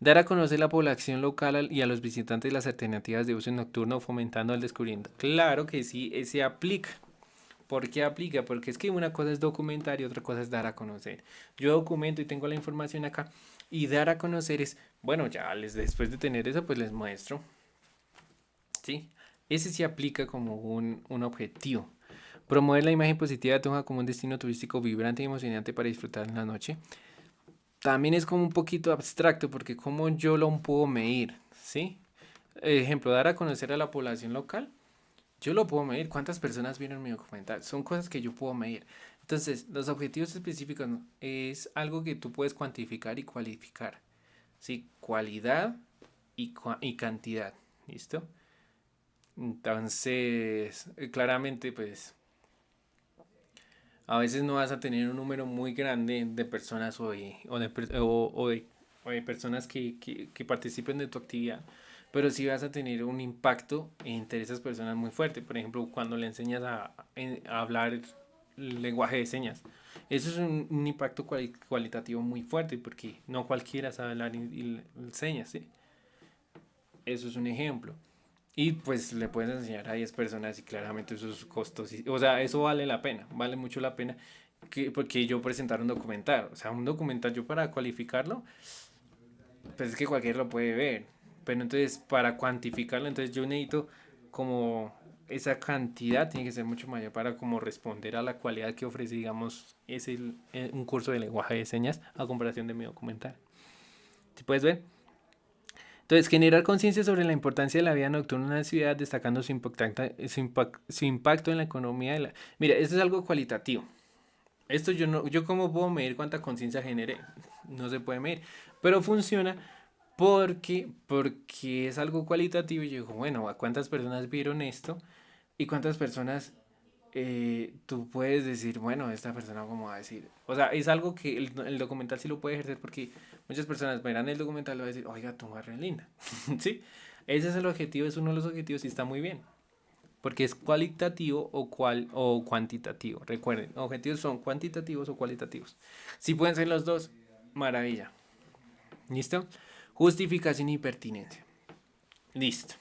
Dar a conocer a la población local y a los visitantes las alternativas de uso nocturno, fomentando el descubrimiento. Claro que sí, se aplica. ¿Por qué aplica? Porque es que una cosa es documentar y otra cosa es dar a conocer. Yo documento y tengo la información acá y dar a conocer es, bueno, ya después de tener eso, pues les muestro, ¿sí? Ese sí aplica como un objetivo. Promover la imagen positiva de Tunja como un destino turístico vibrante y emocionante para disfrutar en la noche. También es como un poquito abstracto porque como yo lo puedo medir, ¿sí? Ejemplo, dar a conocer a la población local. Yo lo puedo medir. ¿Cuántas personas vieron mi documental? Son cosas que yo puedo medir. Entonces, los objetivos específicos, ¿no? Es algo que tú puedes cuantificar y cualificar. ¿Sí? Cualidad y cantidad. ¿Listo? Entonces, claramente, pues, a veces no vas a tener un número muy grande de personas o de personas que participen de tu actividad, pero sí vas a tener un impacto entre esas personas muy fuerte. Por ejemplo, cuando le enseñas a hablar el lenguaje de señas. Eso es un impacto cualitativo muy fuerte porque no cualquiera sabe hablar señas, ¿sí? Eso es un ejemplo. Y pues le puedes enseñar a 10 personas y claramente esos costos, o sea, eso vale la pena, vale mucho la pena porque yo presentar un documental, o sea, un documental yo para cualificarlo, pues es que cualquiera lo puede ver, pero entonces para cuantificarlo, entonces yo necesito como esa cantidad tiene que ser mucho mayor para como responder a la cualidad que ofrece, digamos, un curso de lenguaje de señas a comparación de mi documental. ¿Sí puedes ver? Entonces, generar conciencia sobre la importancia de la vida nocturna en la ciudad, destacando su impacto en la economía de la... Mira, esto es algo cualitativo. Esto yo no, yo cómo puedo medir cuánta conciencia generé. No se puede medir. Pero funciona porque es algo cualitativo y yo digo, bueno, ¿a cuántas personas vieron esto? ¿Y cuántas personas tú puedes decir, bueno, esta persona cómo va a decir? O sea, es algo que el documental sí lo puede ejercer porque muchas personas verán el documental y van a decir, oiga, tu es re linda. ¿Sí? Ese es el objetivo, es uno de los objetivos y está muy bien. Porque es cualitativo o cuantitativo. Recuerden, objetivos son cuantitativos o cualitativos. Si pueden ser los dos, maravilla. ¿Listo? Justificación y pertinencia. Listo.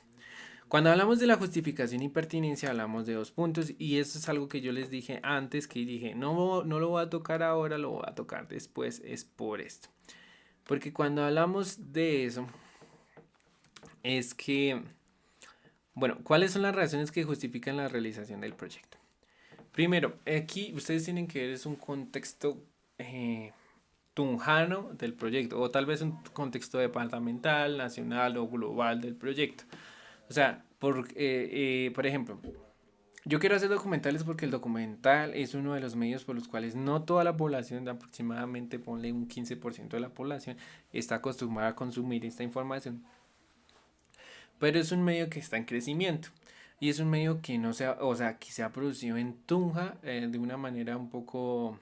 Cuando hablamos de la justificación y pertinencia, hablamos de dos puntos y eso es algo que yo les dije antes, que dije, no, no lo voy a tocar ahora, lo voy a tocar después, es por esto. Porque cuando hablamos de eso, es que, bueno, ¿cuáles son las razones que justifican la realización del proyecto? Primero, aquí ustedes tienen que ver es un contexto tunjano del proyecto, o tal vez un contexto departamental, nacional o global del proyecto. O sea, por ejemplo, yo quiero hacer documentales porque el documental es uno de los medios por los cuales no toda la población, aproximadamente ponle un 15% de la población, está acostumbrada a consumir esta información. Pero es un medio que está en crecimiento. Y es un medio que no se o sea, que se ha producido en Tunja de una manera un poco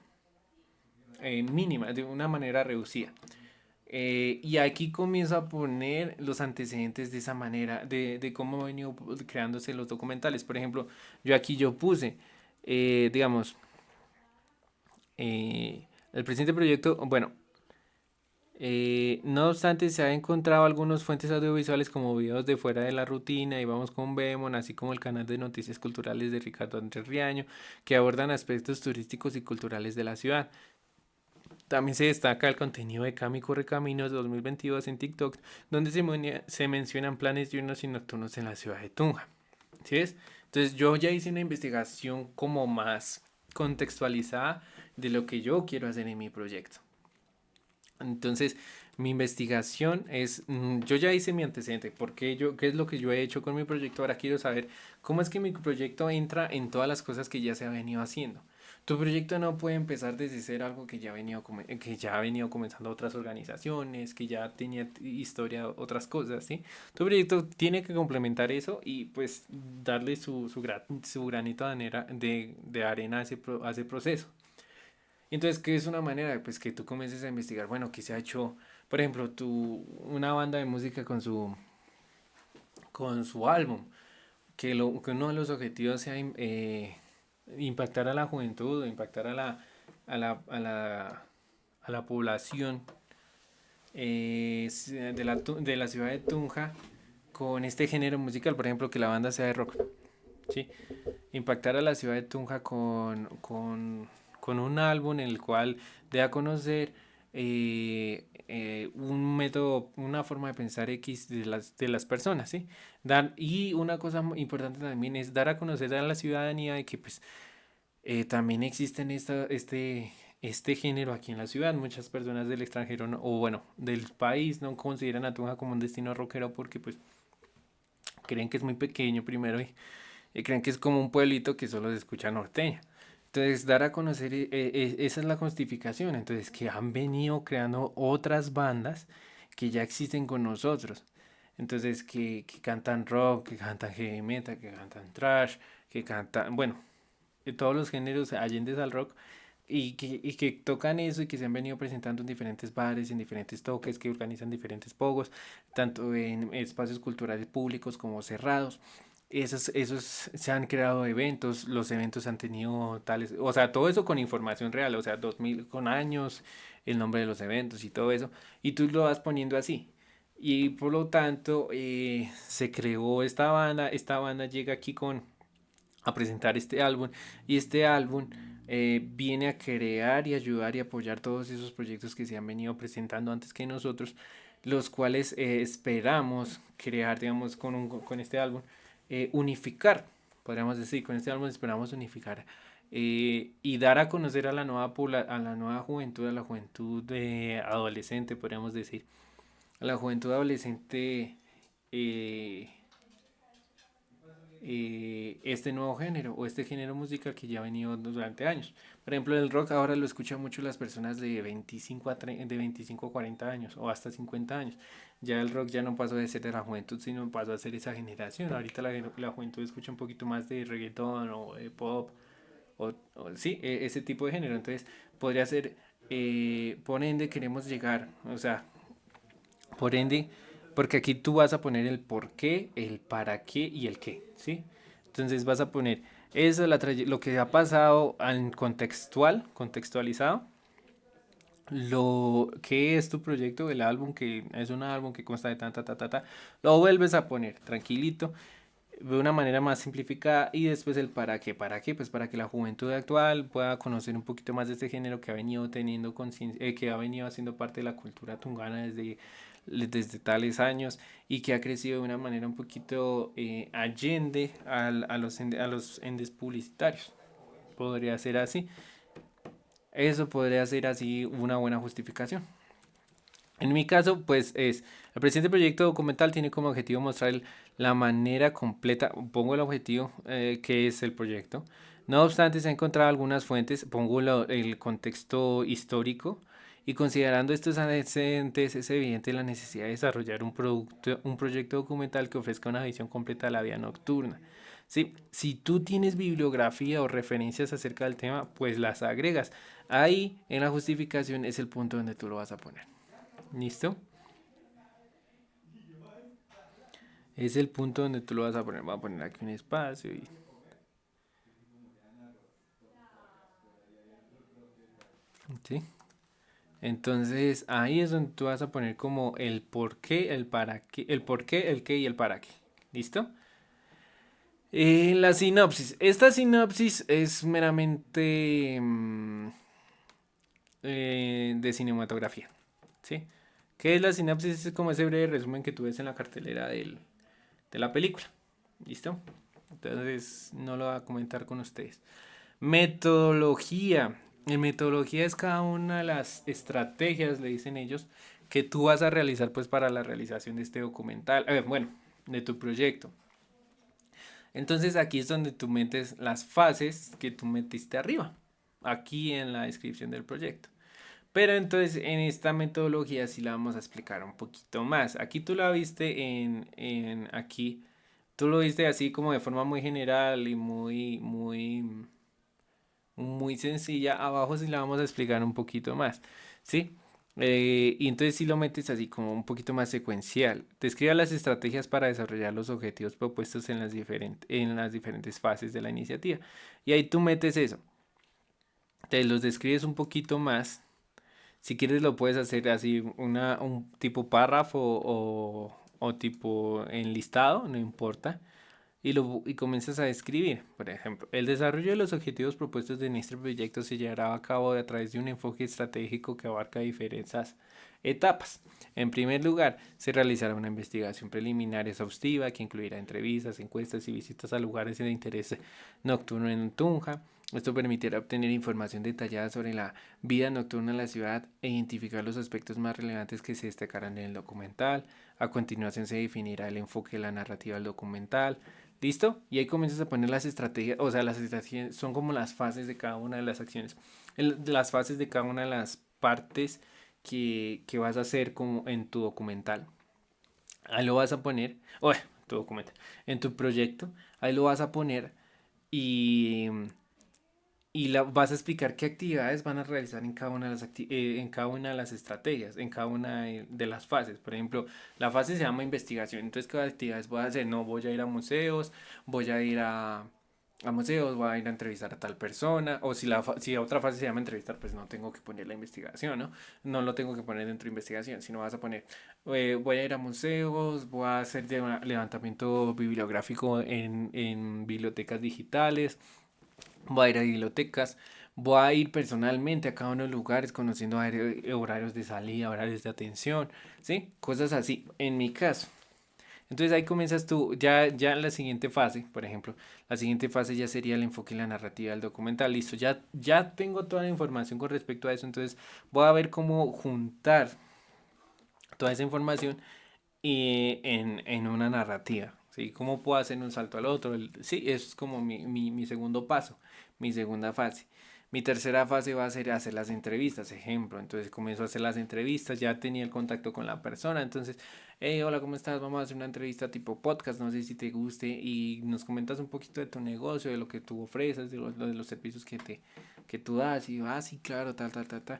mínima, de una manera reducida. Y aquí comienzo a poner los antecedentes de esa manera, de cómo han venido creándose los documentales. Por ejemplo, yo puse, digamos, el presente proyecto, bueno, no obstante, se han encontrado algunas fuentes audiovisuales como videos de Fuera de la Rutina y Vamos con Bemon, así como el canal de noticias culturales de Ricardo Andrés Riaño, que abordan aspectos turísticos y culturales de la ciudad. También se destaca el contenido de Cami Correcaminos 2022 en TikTok, donde se mencionan planes diurnos y nocturnos en la ciudad de Tunja. ¿Sí ves? Entonces yo ya hice una investigación como más contextualizada de lo que yo quiero hacer en mi proyecto. Entonces, mi investigación es, yo ya hice mi antecedente, qué es lo que yo he hecho con mi proyecto, ahora quiero saber cómo es que mi proyecto entra en todas las cosas que ya se ha venido haciendo. Tu proyecto no puede empezar desde ser algo que ya ha venido comenzando otras organizaciones, que ya tenía historia, otras cosas, ¿sí? Tu proyecto tiene que complementar eso y pues darle su granito de arena a ese proceso. Entonces, ¿qué es una manera? Pues que tú comiences a investigar, bueno, ¿qué se ha hecho? Por ejemplo, una banda de música con su álbum, que uno de los objetivos sea impactar a la juventud, impactar a la, a la, a la población de la ciudad de Tunja con este género musical, por ejemplo, que la banda sea de rock, ¿sí? impactar a la ciudad de Tunja con un álbum en el cual dé a conocer un método, una forma de pensar X de las personas, ¿sí? Y una cosa importante también es dar a conocer a la ciudadanía de que pues también existen este género aquí en la ciudad. Muchas personas del extranjero, o bueno, del país no consideran a Tunja como un destino rockero porque pues creen que es muy pequeño primero y creen que es como un pueblito que solo se escucha norteña. Entonces, dar a conocer, esa es la justificación. Entonces, que han venido creando otras bandas que ya existen con nosotros. Entonces, que cantan rock, que cantan heavy metal, que cantan trash, que cantan, bueno, de todos los géneros allende al rock y que tocan eso y que se han venido presentando en diferentes bares, en diferentes toques, que organizan diferentes pogos, tanto en espacios culturales públicos como cerrados. Esos se han creado eventos, los eventos han tenido tales, o sea, todo eso con información real, o sea, 2000 con años, el nombre de los eventos y todo eso, y tú lo vas poniendo así. Y por lo tanto, se creó esta banda llega aquí a presentar este álbum y este álbum viene a crear y ayudar y apoyar todos esos proyectos que se han venido presentando antes que nosotros, los cuales esperamos crear, digamos, con este álbum, unificar, podríamos decir, con este álbum esperamos unificar y dar a conocer a la a la nueva juventud, a la juventud adolescente, podríamos decir, a la juventud adolescente eh, este nuevo género o este género musical que ya ha venido durante años. Por ejemplo, el rock ahora lo escuchan mucho las personas de 25 de 25 a 40 años o hasta 50 años. Ya el rock ya no pasó de ser de la juventud, sino pasó a ser esa generación. Ahorita la juventud escucha un poquito más de reggaetón o de pop sí, ese tipo de género. Entonces, podría ser, por ende, queremos llegar, o sea, por ende, porque aquí tú vas a poner el por qué, el para qué y el qué, ¿sí? Entonces vas a poner eso, lo que ha pasado en contextualizado, lo que es tu proyecto, el álbum, que es un álbum que consta de ta, lo vuelves a poner tranquilito, de una manera más simplificada y después el para qué, pues para que la juventud actual pueda conocer un poquito más de este género que ha venido teniendo conciencia, que ha venido haciendo parte de la cultura tungana desde tales años y que ha crecido de una manera un poquito allende a los endes publicitarios. Podría ser así. Eso podría ser así una buena justificación. En mi caso, pues el presente proyecto documental tiene como objetivo mostrar la manera completa, pongo el objetivo que es el proyecto. No obstante, se han encontrado algunas fuentes, pongo el contexto histórico y considerando estos antecedentes es evidente la necesidad de desarrollar un proyecto documental que ofrezca una visión completa de la vida nocturna. Sí, si tú tienes bibliografía o referencias acerca del tema, pues las agregas. Ahí en la justificación es el punto donde tú lo vas a poner. ¿Listo? Es el punto donde tú lo vas a poner. Voy a poner aquí un espacio y... ¿Sí? Entonces ahí es donde tú vas a poner como el por qué, el para qué, el por qué, el qué y el para qué. ¿Listo? La sinopsis. Esta sinopsis es meramente de cinematografía. ¿Sí? ¿Qué es la sinopsis? Es como ese breve resumen que tú ves en la cartelera de la película. ¿Listo? Entonces no lo voy a comentar con ustedes. Metodología. En metodología es cada una de las estrategias, le dicen ellos, que tú vas a realizar pues para la realización de este documental, bueno, de tu proyecto. Entonces aquí es donde tú metes las fases que tú metiste arriba, aquí en la descripción del proyecto. Pero entonces en esta metodología sí la vamos a explicar un poquito más. Aquí tú la viste aquí, tú lo viste así como de forma muy general y muy sencilla. Abajo sí la vamos a explicar un poquito más, ¿sí? Y entonces si lo metes así como un poquito más secuencial. Describa las estrategias para desarrollar los objetivos propuestos en las diferentes fases de la iniciativa. Y ahí tú metes eso. Te los describes un poquito más. Si quieres lo puedes hacer así, un tipo párrafo o tipo enlistado, no importa. y comienzas a describir. Por ejemplo, el desarrollo de los objetivos propuestos en este proyecto se llevará a cabo a través de un enfoque estratégico que abarca diferentes etapas. En primer lugar, se realizará una investigación preliminar exhaustiva que incluirá entrevistas, encuestas y visitas a lugares de interés nocturno en Tunja. Esto permitirá obtener información detallada sobre la vida nocturna en la ciudad e identificar los aspectos más relevantes que se destacarán en el documental. A continuación se definirá el enfoque de la narrativa del documental. ¿Listo? Y ahí comienzas a poner las estrategias, o sea, las estrategias son como las fases de cada una de las acciones, las fases de cada una de las partes que vas a hacer como en tu documental. Ahí lo vas a poner, o tu documento, en tu proyecto, ahí lo vas a poner y vas a explicar qué actividades van a realizar en cada una de en cada una de las estrategias, en cada una de las fases. Por ejemplo, la fase se llama investigación. Entonces, ¿qué actividades voy a hacer? No, voy a ir a museos, voy a ir a museos, voy a ir a entrevistar a tal persona. O si la otra fase se llama entrevistar, pues no tengo que poner la investigación, ¿no? No lo tengo que poner dentro de investigación, sino vas a poner, voy a ir a museos, voy a hacer levantamiento bibliográfico en bibliotecas digitales, voy a ir a bibliotecas, voy a ir personalmente a cada uno de los lugares conociendo horarios de salida, horarios de atención, ¿sí? Cosas así, en mi caso. Entonces ahí comienzas tú, ya en la siguiente fase, por ejemplo, la siguiente fase ya sería el enfoque y la narrativa del documental. Listo, ya tengo toda la información con respecto a eso, entonces voy a ver cómo juntar toda esa información en una narrativa. ¿Sí? ¿Cómo puedo hacer un salto al otro? Sí, eso es como mi segundo paso, mi segunda fase. Mi tercera fase va a ser hacer las entrevistas, ejemplo. Entonces comienzo a hacer las entrevistas, ya tenía el contacto con la persona. Entonces, hey, hola, ¿cómo estás? Vamos a hacer una entrevista tipo podcast, no sé si te guste. Y nos comentas un poquito de tu negocio, de lo que tú ofreces, de los servicios que tú das. Y yo, ah, sí, claro, tal, tal, tal, tal.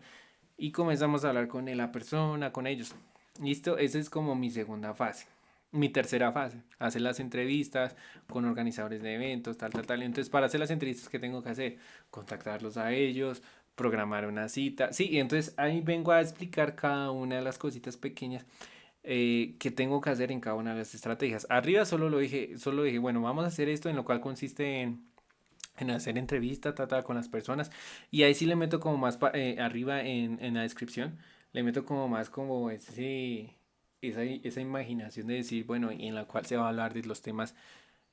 Y comenzamos a hablar con la persona, con ellos. Listo, esa es como mi segunda fase. Mi tercera fase, hacer las entrevistas con organizadores de eventos, tal, tal, tal. Entonces, para hacer las entrevistas, ¿qué tengo que hacer? Contactarlos a ellos, programar una cita. Sí, y entonces ahí vengo a explicar cada una de las cositas pequeñas que tengo que hacer en cada una de las estrategias. Arriba solo dije, bueno, vamos a hacer esto, en lo cual consiste en hacer entrevistas, tratar con las personas. Y ahí sí le meto como más arriba en la descripción, le meto como más como esa imaginación de decir, bueno, y en la cual se va a hablar de los temas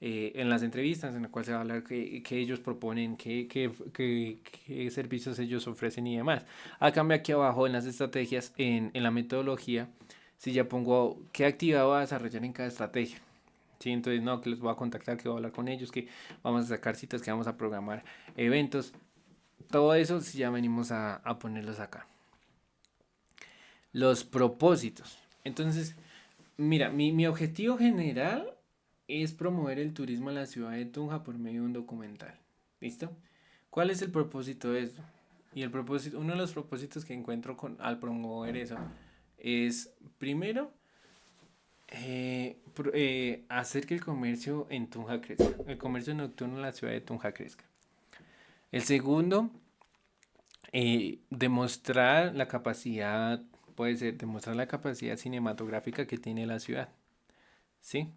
en las entrevistas, en la cual se va a hablar que ellos proponen, qué servicios ellos ofrecen y demás. A cambio aquí abajo en las estrategias, en la metodología, si ya pongo qué actividad voy a desarrollar en cada estrategia. Sí, entonces no, que los voy a contactar, que voy a hablar con ellos, que vamos a sacar citas, que vamos a programar eventos. Todo eso si ya venimos a ponerlos acá. Los propósitos. Entonces, mira, mi objetivo general es promover el turismo en la ciudad de Tunja por medio de un documental. ¿Listo? ¿Cuál es el propósito de esto? Y el propósito, uno de los propósitos que encuentro al promover eso es, primero, hacer que el comercio en Tunja crezca, el comercio nocturno en la ciudad de Tunja crezca. El segundo, demostrar la capacidad, puede ser demostrar la capacidad cinematográfica que tiene la ciudad, ¿sí?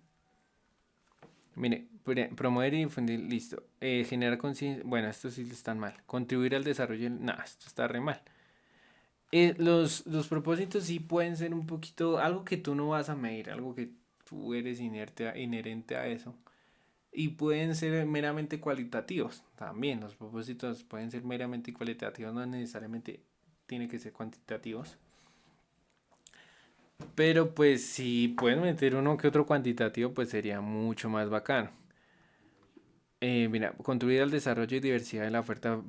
Mire, promover y difundir, listo. Generar conciencia, bueno, esto sí están mal. Contribuir al desarrollo, no, esto está re mal. Los propósitos sí pueden ser un poquito, algo que tú no vas a medir, algo que tú eres inherente a eso. Y pueden ser meramente cualitativos también. Los propósitos pueden ser meramente cualitativos, no necesariamente tiene que ser cuantitativos. Pero pues si pueden meter uno que otro cuantitativo, pues sería mucho más bacano. Mira, contribuir al desarrollo y diversidad de la oferta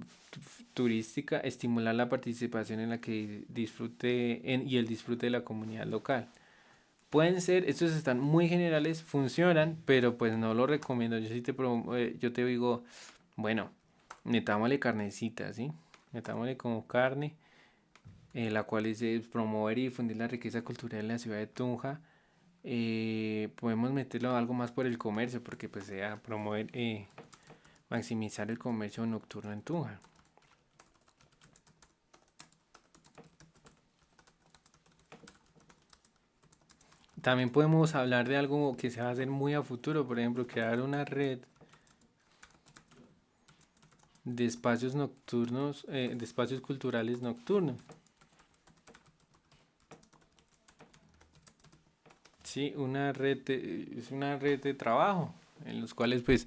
turística, estimular la participación en la que y el disfrute de la comunidad local. Pueden ser, estos están muy generales, funcionan, pero pues no lo recomiendo. Yo te digo, bueno, metámosle carnecita, ¿sí? Metámosle como carne, la cual es promover y difundir la riqueza cultural en la ciudad de Tunja. Podemos meterlo algo más por el comercio, porque pues sea promover, maximizar el comercio nocturno en Tunja. También podemos hablar de algo que se va a hacer muy a futuro, por ejemplo, crear una red de espacios nocturnos, de espacios culturales nocturnos. Sí, es una red de trabajo en los cuales pues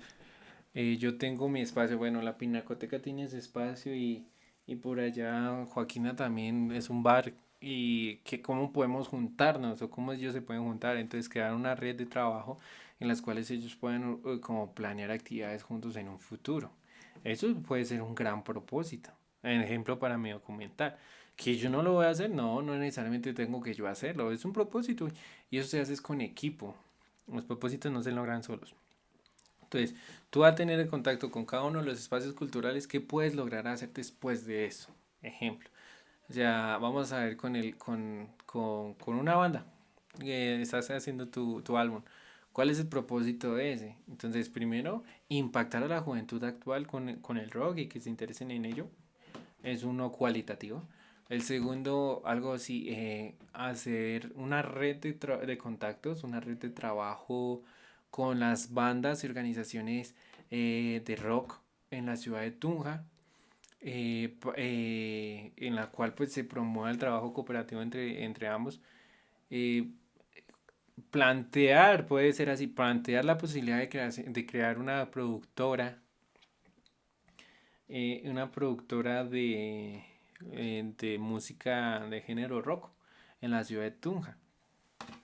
yo tengo mi espacio, bueno, la Pinacoteca tiene ese espacio y por allá Joaquina también es un bar y que cómo podemos juntarnos o cómo ellos se pueden juntar, entonces crear una red de trabajo en las cuales ellos pueden como planear actividades juntos en un futuro. Eso puede ser un gran propósito. En ejemplo para mi documental. Que yo no lo voy a hacer, no, no necesariamente tengo que yo hacerlo, es un propósito y eso se hace es con equipo. Los propósitos no se logran solos. Entonces, tú vas a tener el contacto con cada uno de los espacios culturales que puedes lograr hacer después de eso. Ejemplo, o sea, vamos a ver con una banda que estás haciendo tu álbum. ¿Cuál es el propósito de ese? Entonces, primero, impactar a la juventud actual con el rock y que se interesen en ello. Es uno cualitativo. El segundo, algo así, hacer una red de contactos, una red de trabajo con las bandas y organizaciones de rock en la ciudad de Tunja, en la cual pues se promueve el trabajo cooperativo entre ambos. Eh, Plantear, puede ser así, plantear la posibilidad de crear una productora de música de género rock en la ciudad de Tunja.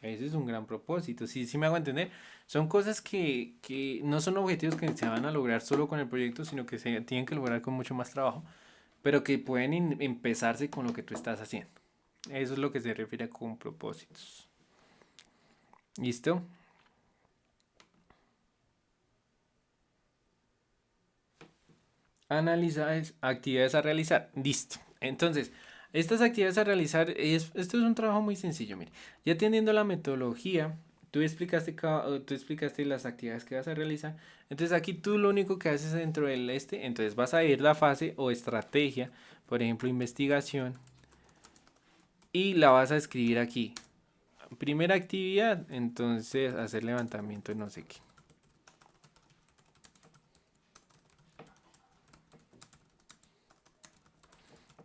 Ese es un gran propósito, sí, sí me hago entender. Son cosas que no son objetivos que se van a lograr solo con el proyecto, sino que se tienen que lograr con mucho más trabajo, pero que pueden empezarse con lo que tú estás haciendo. Eso es lo que se refiere con propósitos. ¿Listo? Analizar actividades a realizar. Listo. Entonces, estas actividades a realizar, esto es un trabajo muy sencillo. Mire, ya teniendo la metodología, tú explicaste las actividades que vas a realizar. Entonces, aquí tú lo único que haces dentro del entonces vas a ir la fase o estrategia, por ejemplo, investigación, y la vas a escribir aquí. Primera actividad, entonces hacer levantamiento de no sé qué.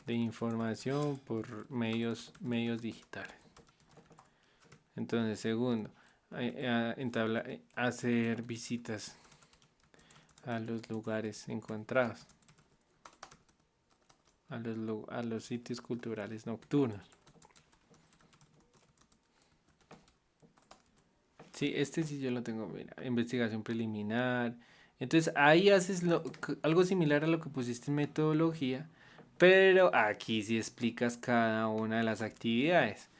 De información por medios digitales. Entonces, segundo, hacer visitas a los lugares encontrados, a los sitios culturales nocturnos. Sí, este sí yo lo tengo, mira, investigación preliminar. Entonces, ahí haces algo similar a lo que pusiste en metodología, pero aquí sí explicas cada una de las actividades.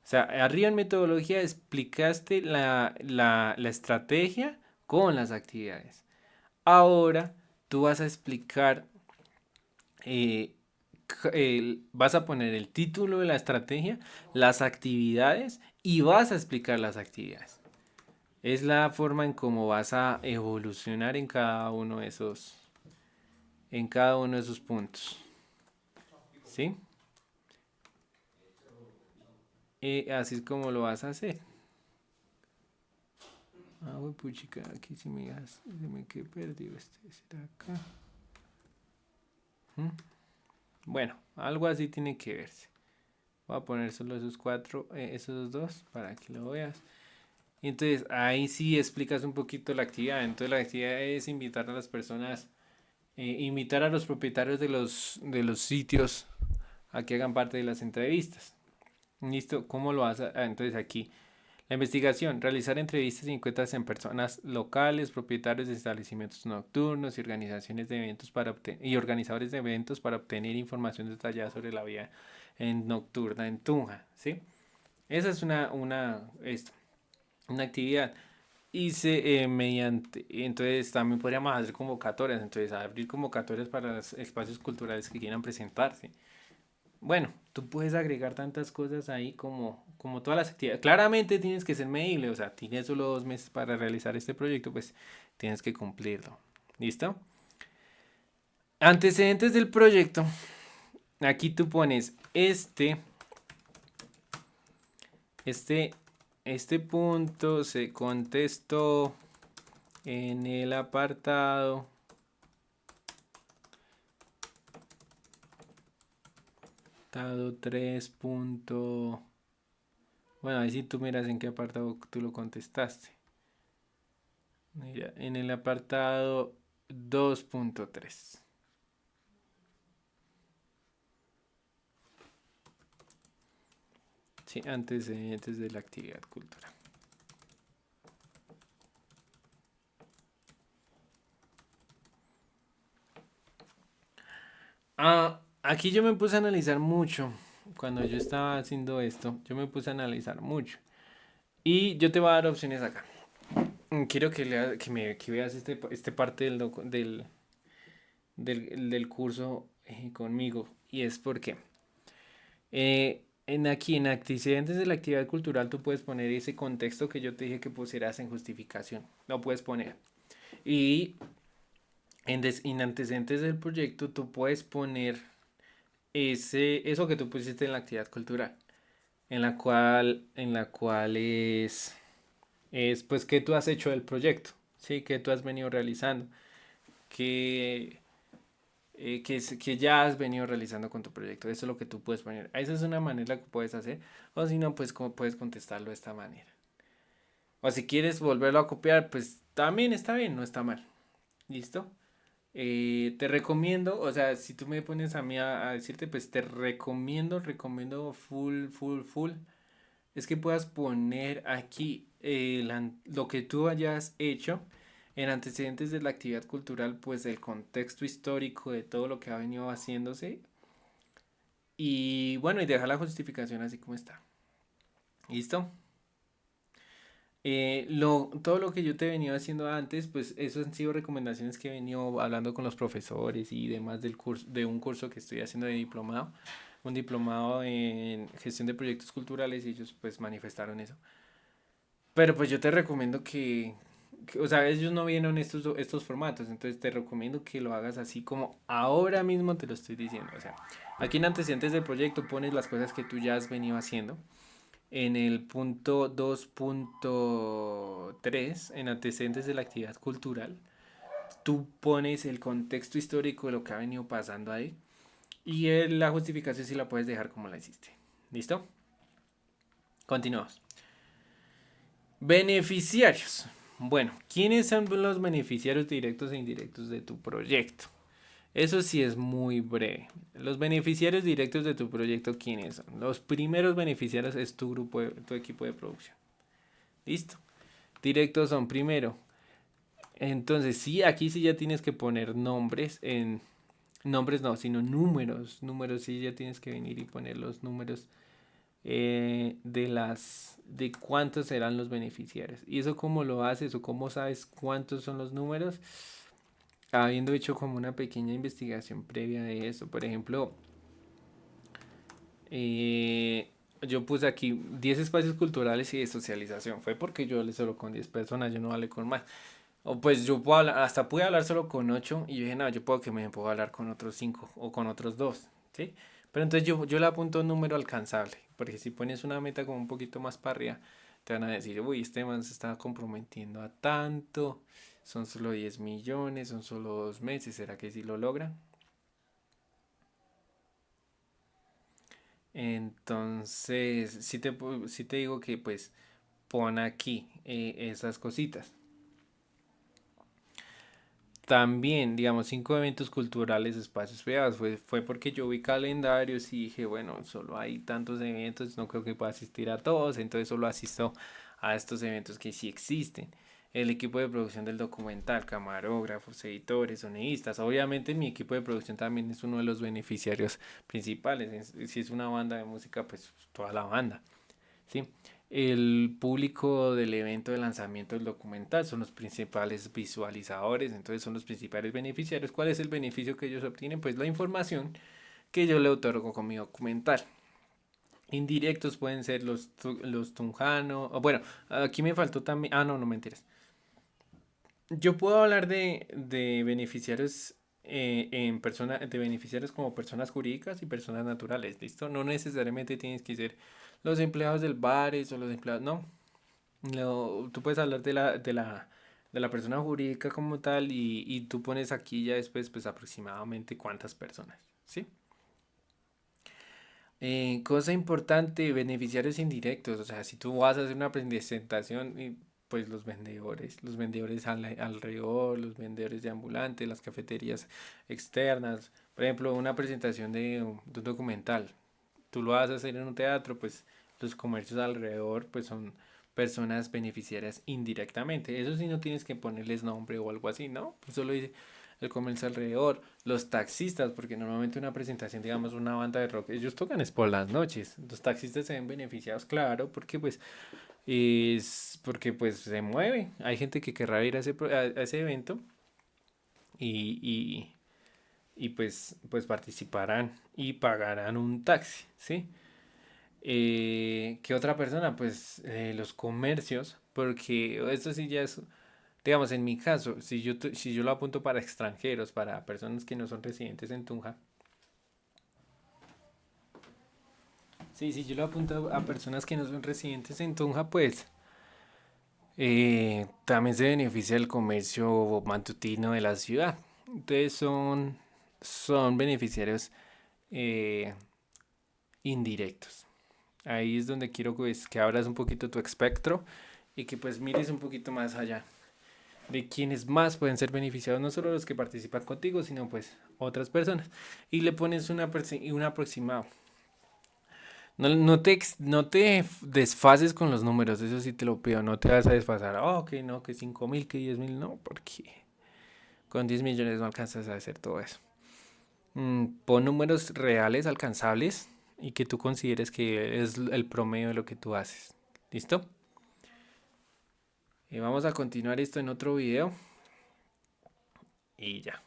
O sea, arriba en metodología explicaste la estrategia con las actividades. Ahora tú vas a explicar, eh, vas a poner el título de la estrategia, las actividades y vas a explicar las actividades. Es la forma en cómo vas a evolucionar en cada uno de esos puntos. ¿Sí? Así es como lo vas a hacer. Ah, uy, puchica, aquí sí se me quedó perdido este. ¿Será acá? ¿Mm? Bueno, algo así tiene que verse. Voy a poner solo esos cuatro, esos dos, para que lo veas. Y entonces ahí sí explicas un poquito la actividad. Entonces la actividad es invitar a las personas, invitar a los propietarios de los sitios a que hagan parte de las entrevistas. ¿Listo? ¿Cómo lo haces? Entonces aquí, la investigación, realizar entrevistas y encuestas en personas locales, propietarios de establecimientos nocturnos y organizaciones de eventos y organizadores de eventos para obtener información detallada sobre la vida nocturna en Tunja, ¿sí? Esa es una actividad. Hice entonces también podríamos hacer convocatorias, entonces abrir convocatorias para los espacios culturales que quieran presentarse. Bueno, tú puedes agregar tantas cosas ahí como todas las actividades. Claramente tienes que ser medible, o sea, tienes solo 2 meses para realizar este proyecto, pues tienes que cumplirlo. ¿Listo? Antecedentes del proyecto. Aquí tú pones este este punto se contestó en el apartado apartado 3. Bueno, ahí sí tú miras en qué apartado tú lo contestaste. Mira, en el apartado 2.3. Sí, antecedentes de la actividad cultural. Aquí yo me puse a analizar mucho. Cuando yo estaba haciendo esto, yo me puse a analizar mucho. Y yo te voy a dar opciones acá. Quiero que veas este parte del curso conmigo. Y es porque en antecedentes de la actividad cultural tú puedes poner ese contexto que yo te dije que pusieras en justificación. Lo puedes poner. Y en antecedentes del proyecto tú puedes poner eso que tú pusiste en la actividad cultural, en la cual es pues qué tú has hecho del proyecto, ¿sí? ¿Qué tú has venido realizando? ¿Qué, que ya has venido realizando con tu proyecto? Eso es lo que tú puedes poner. Esa es una manera que puedes hacer, o si no, pues como puedes contestarlo de esta manera. O si quieres volverlo a copiar, pues también está bien, no está mal. ¿Listo? Te recomiendo, o sea, si tú me pones a mí a decirte, pues te recomiendo full, full, full, es que puedas poner aquí lo que tú hayas hecho en antecedentes de la actividad cultural, pues el contexto histórico de todo lo que ha venido haciéndose y bueno, y dejar la justificación así como está. ¿Listo? Todo lo que yo te he venido haciendo antes, pues eso han sido recomendaciones que he venido hablando con los profesores y demás del curso, de un curso que estoy haciendo de diplomado, un diplomado en gestión de proyectos culturales y ellos pues manifestaron eso. Pero pues yo te recomiendo o sea, ellos no vieron estos formatos, entonces te recomiendo que lo hagas así como ahora mismo te lo estoy diciendo. O sea, aquí en antecedentes del proyecto pones las cosas que tú ya has venido haciendo en el punto 2.3, en antecedentes de la actividad cultural, tú pones el contexto histórico de lo que ha venido pasando ahí y la justificación si la puedes dejar como la hiciste. ¿Listo? Continuamos. Beneficiarios. Bueno, ¿quiénes son los beneficiarios directos e indirectos de tu proyecto? Eso sí es muy breve. Los beneficiarios directos de tu proyecto, ¿quiénes son? Los primeros beneficiarios es tu equipo de producción. ¿Listo? Directos son primero. Entonces, sí, aquí sí ya tienes que poner nombres no, sino números. Números sí ya tienes que venir y poner los números de cuántos serán los beneficiarios. ¿Y eso cómo lo haces o cómo sabes cuántos son los números? Habiendo hecho como una pequeña investigación previa de eso. Por ejemplo, eh, yo puse aquí 10 espacios culturales y de socialización. Fue porque yo hablé solo con 10 personas, yo no hablé con más. O pues yo puedo hablar, hasta pude hablar solo con 8 y yo dije, no, yo puedo hablar con otros 5 o con otros 2, ¿sí? Pero entonces yo le apunto un número alcanzable, porque si pones una meta como un poquito más para arriba, te van a decir, uy, este man se está comprometiendo a tanto, son solo 10 millones, son solo 2 meses, ¿será que sí lo logran? Entonces, sí te digo que pues pon aquí esas cositas. También, digamos, 5 eventos culturales, espacios privados. Fue porque yo vi calendarios y dije, bueno, solo hay tantos eventos, no creo que pueda asistir a todos, entonces solo asisto a estos eventos que sí existen. El equipo de producción del documental, camarógrafos, editores, sonidistas. Obviamente mi equipo de producción también es uno de los beneficiarios principales. Si es una banda de música, pues toda la banda. ¿Sí? El público del evento de lanzamiento del documental son los principales visualizadores, entonces son los principales beneficiarios. ¿Cuál es el beneficio que ellos obtienen? Pues la información que yo le otorgo con mi documental. Indirectos pueden ser los Tunjano, o bueno, aquí me faltó también, no, no mentiras. Yo puedo hablar de beneficiarios de beneficiarios como personas jurídicas y personas naturales, ¿listo? No necesariamente tienes que ser los empleados del bares o los empleados, no. Tú puedes hablar de la persona jurídica como tal y tú pones aquí ya después pues aproximadamente cuántas personas, ¿sí? Cosa importante, beneficiarios indirectos, o sea, si tú vas a hacer una presentación y pues los vendedores alrededor, los vendedores de ambulantes, las cafeterías externas, por ejemplo, una presentación de un documental, tú lo vas a hacer en un teatro, pues los comercios alrededor pues son personas beneficiarias indirectamente. Eso sí no tienes que ponerles nombre o algo así, ¿no? Pues solo dice el comercio alrededor, los taxistas, porque normalmente una presentación, digamos, una banda de rock, ellos tocan es por las noches. Los taxistas se ven beneficiados, claro, porque pues es porque pues se mueve. Hay gente que querrá ir a a ese evento y, y, y pues participarán y pagarán un taxi, ¿sí? ¿Qué otra persona? Pues los comercios, porque esto sí ya es, digamos, en mi caso, si yo lo apunto para extranjeros, para personas que no son residentes en Tunja, sí, si yo lo apunto a personas que no son residentes en Tunja, pues también se beneficia el comercio matutino de la ciudad. Entonces son beneficiarios eh, indirectos. Ahí es donde quiero pues, que abras un poquito tu espectro y que pues mires un poquito más allá de quienes más pueden ser beneficiados, no solo los que participan contigo, sino pues otras personas. Y le pones un aproximado. No te desfases con los números, eso sí te lo pido, no te vas a desfasar. Oh, que no, que 5.000, que 10.000, no, porque con 10 millones no alcanzas a hacer todo eso. Pon números reales, alcanzables y que tú consideres que es el promedio de lo que tú haces. ¿Listo? Vamos a continuar esto en otro video y ya.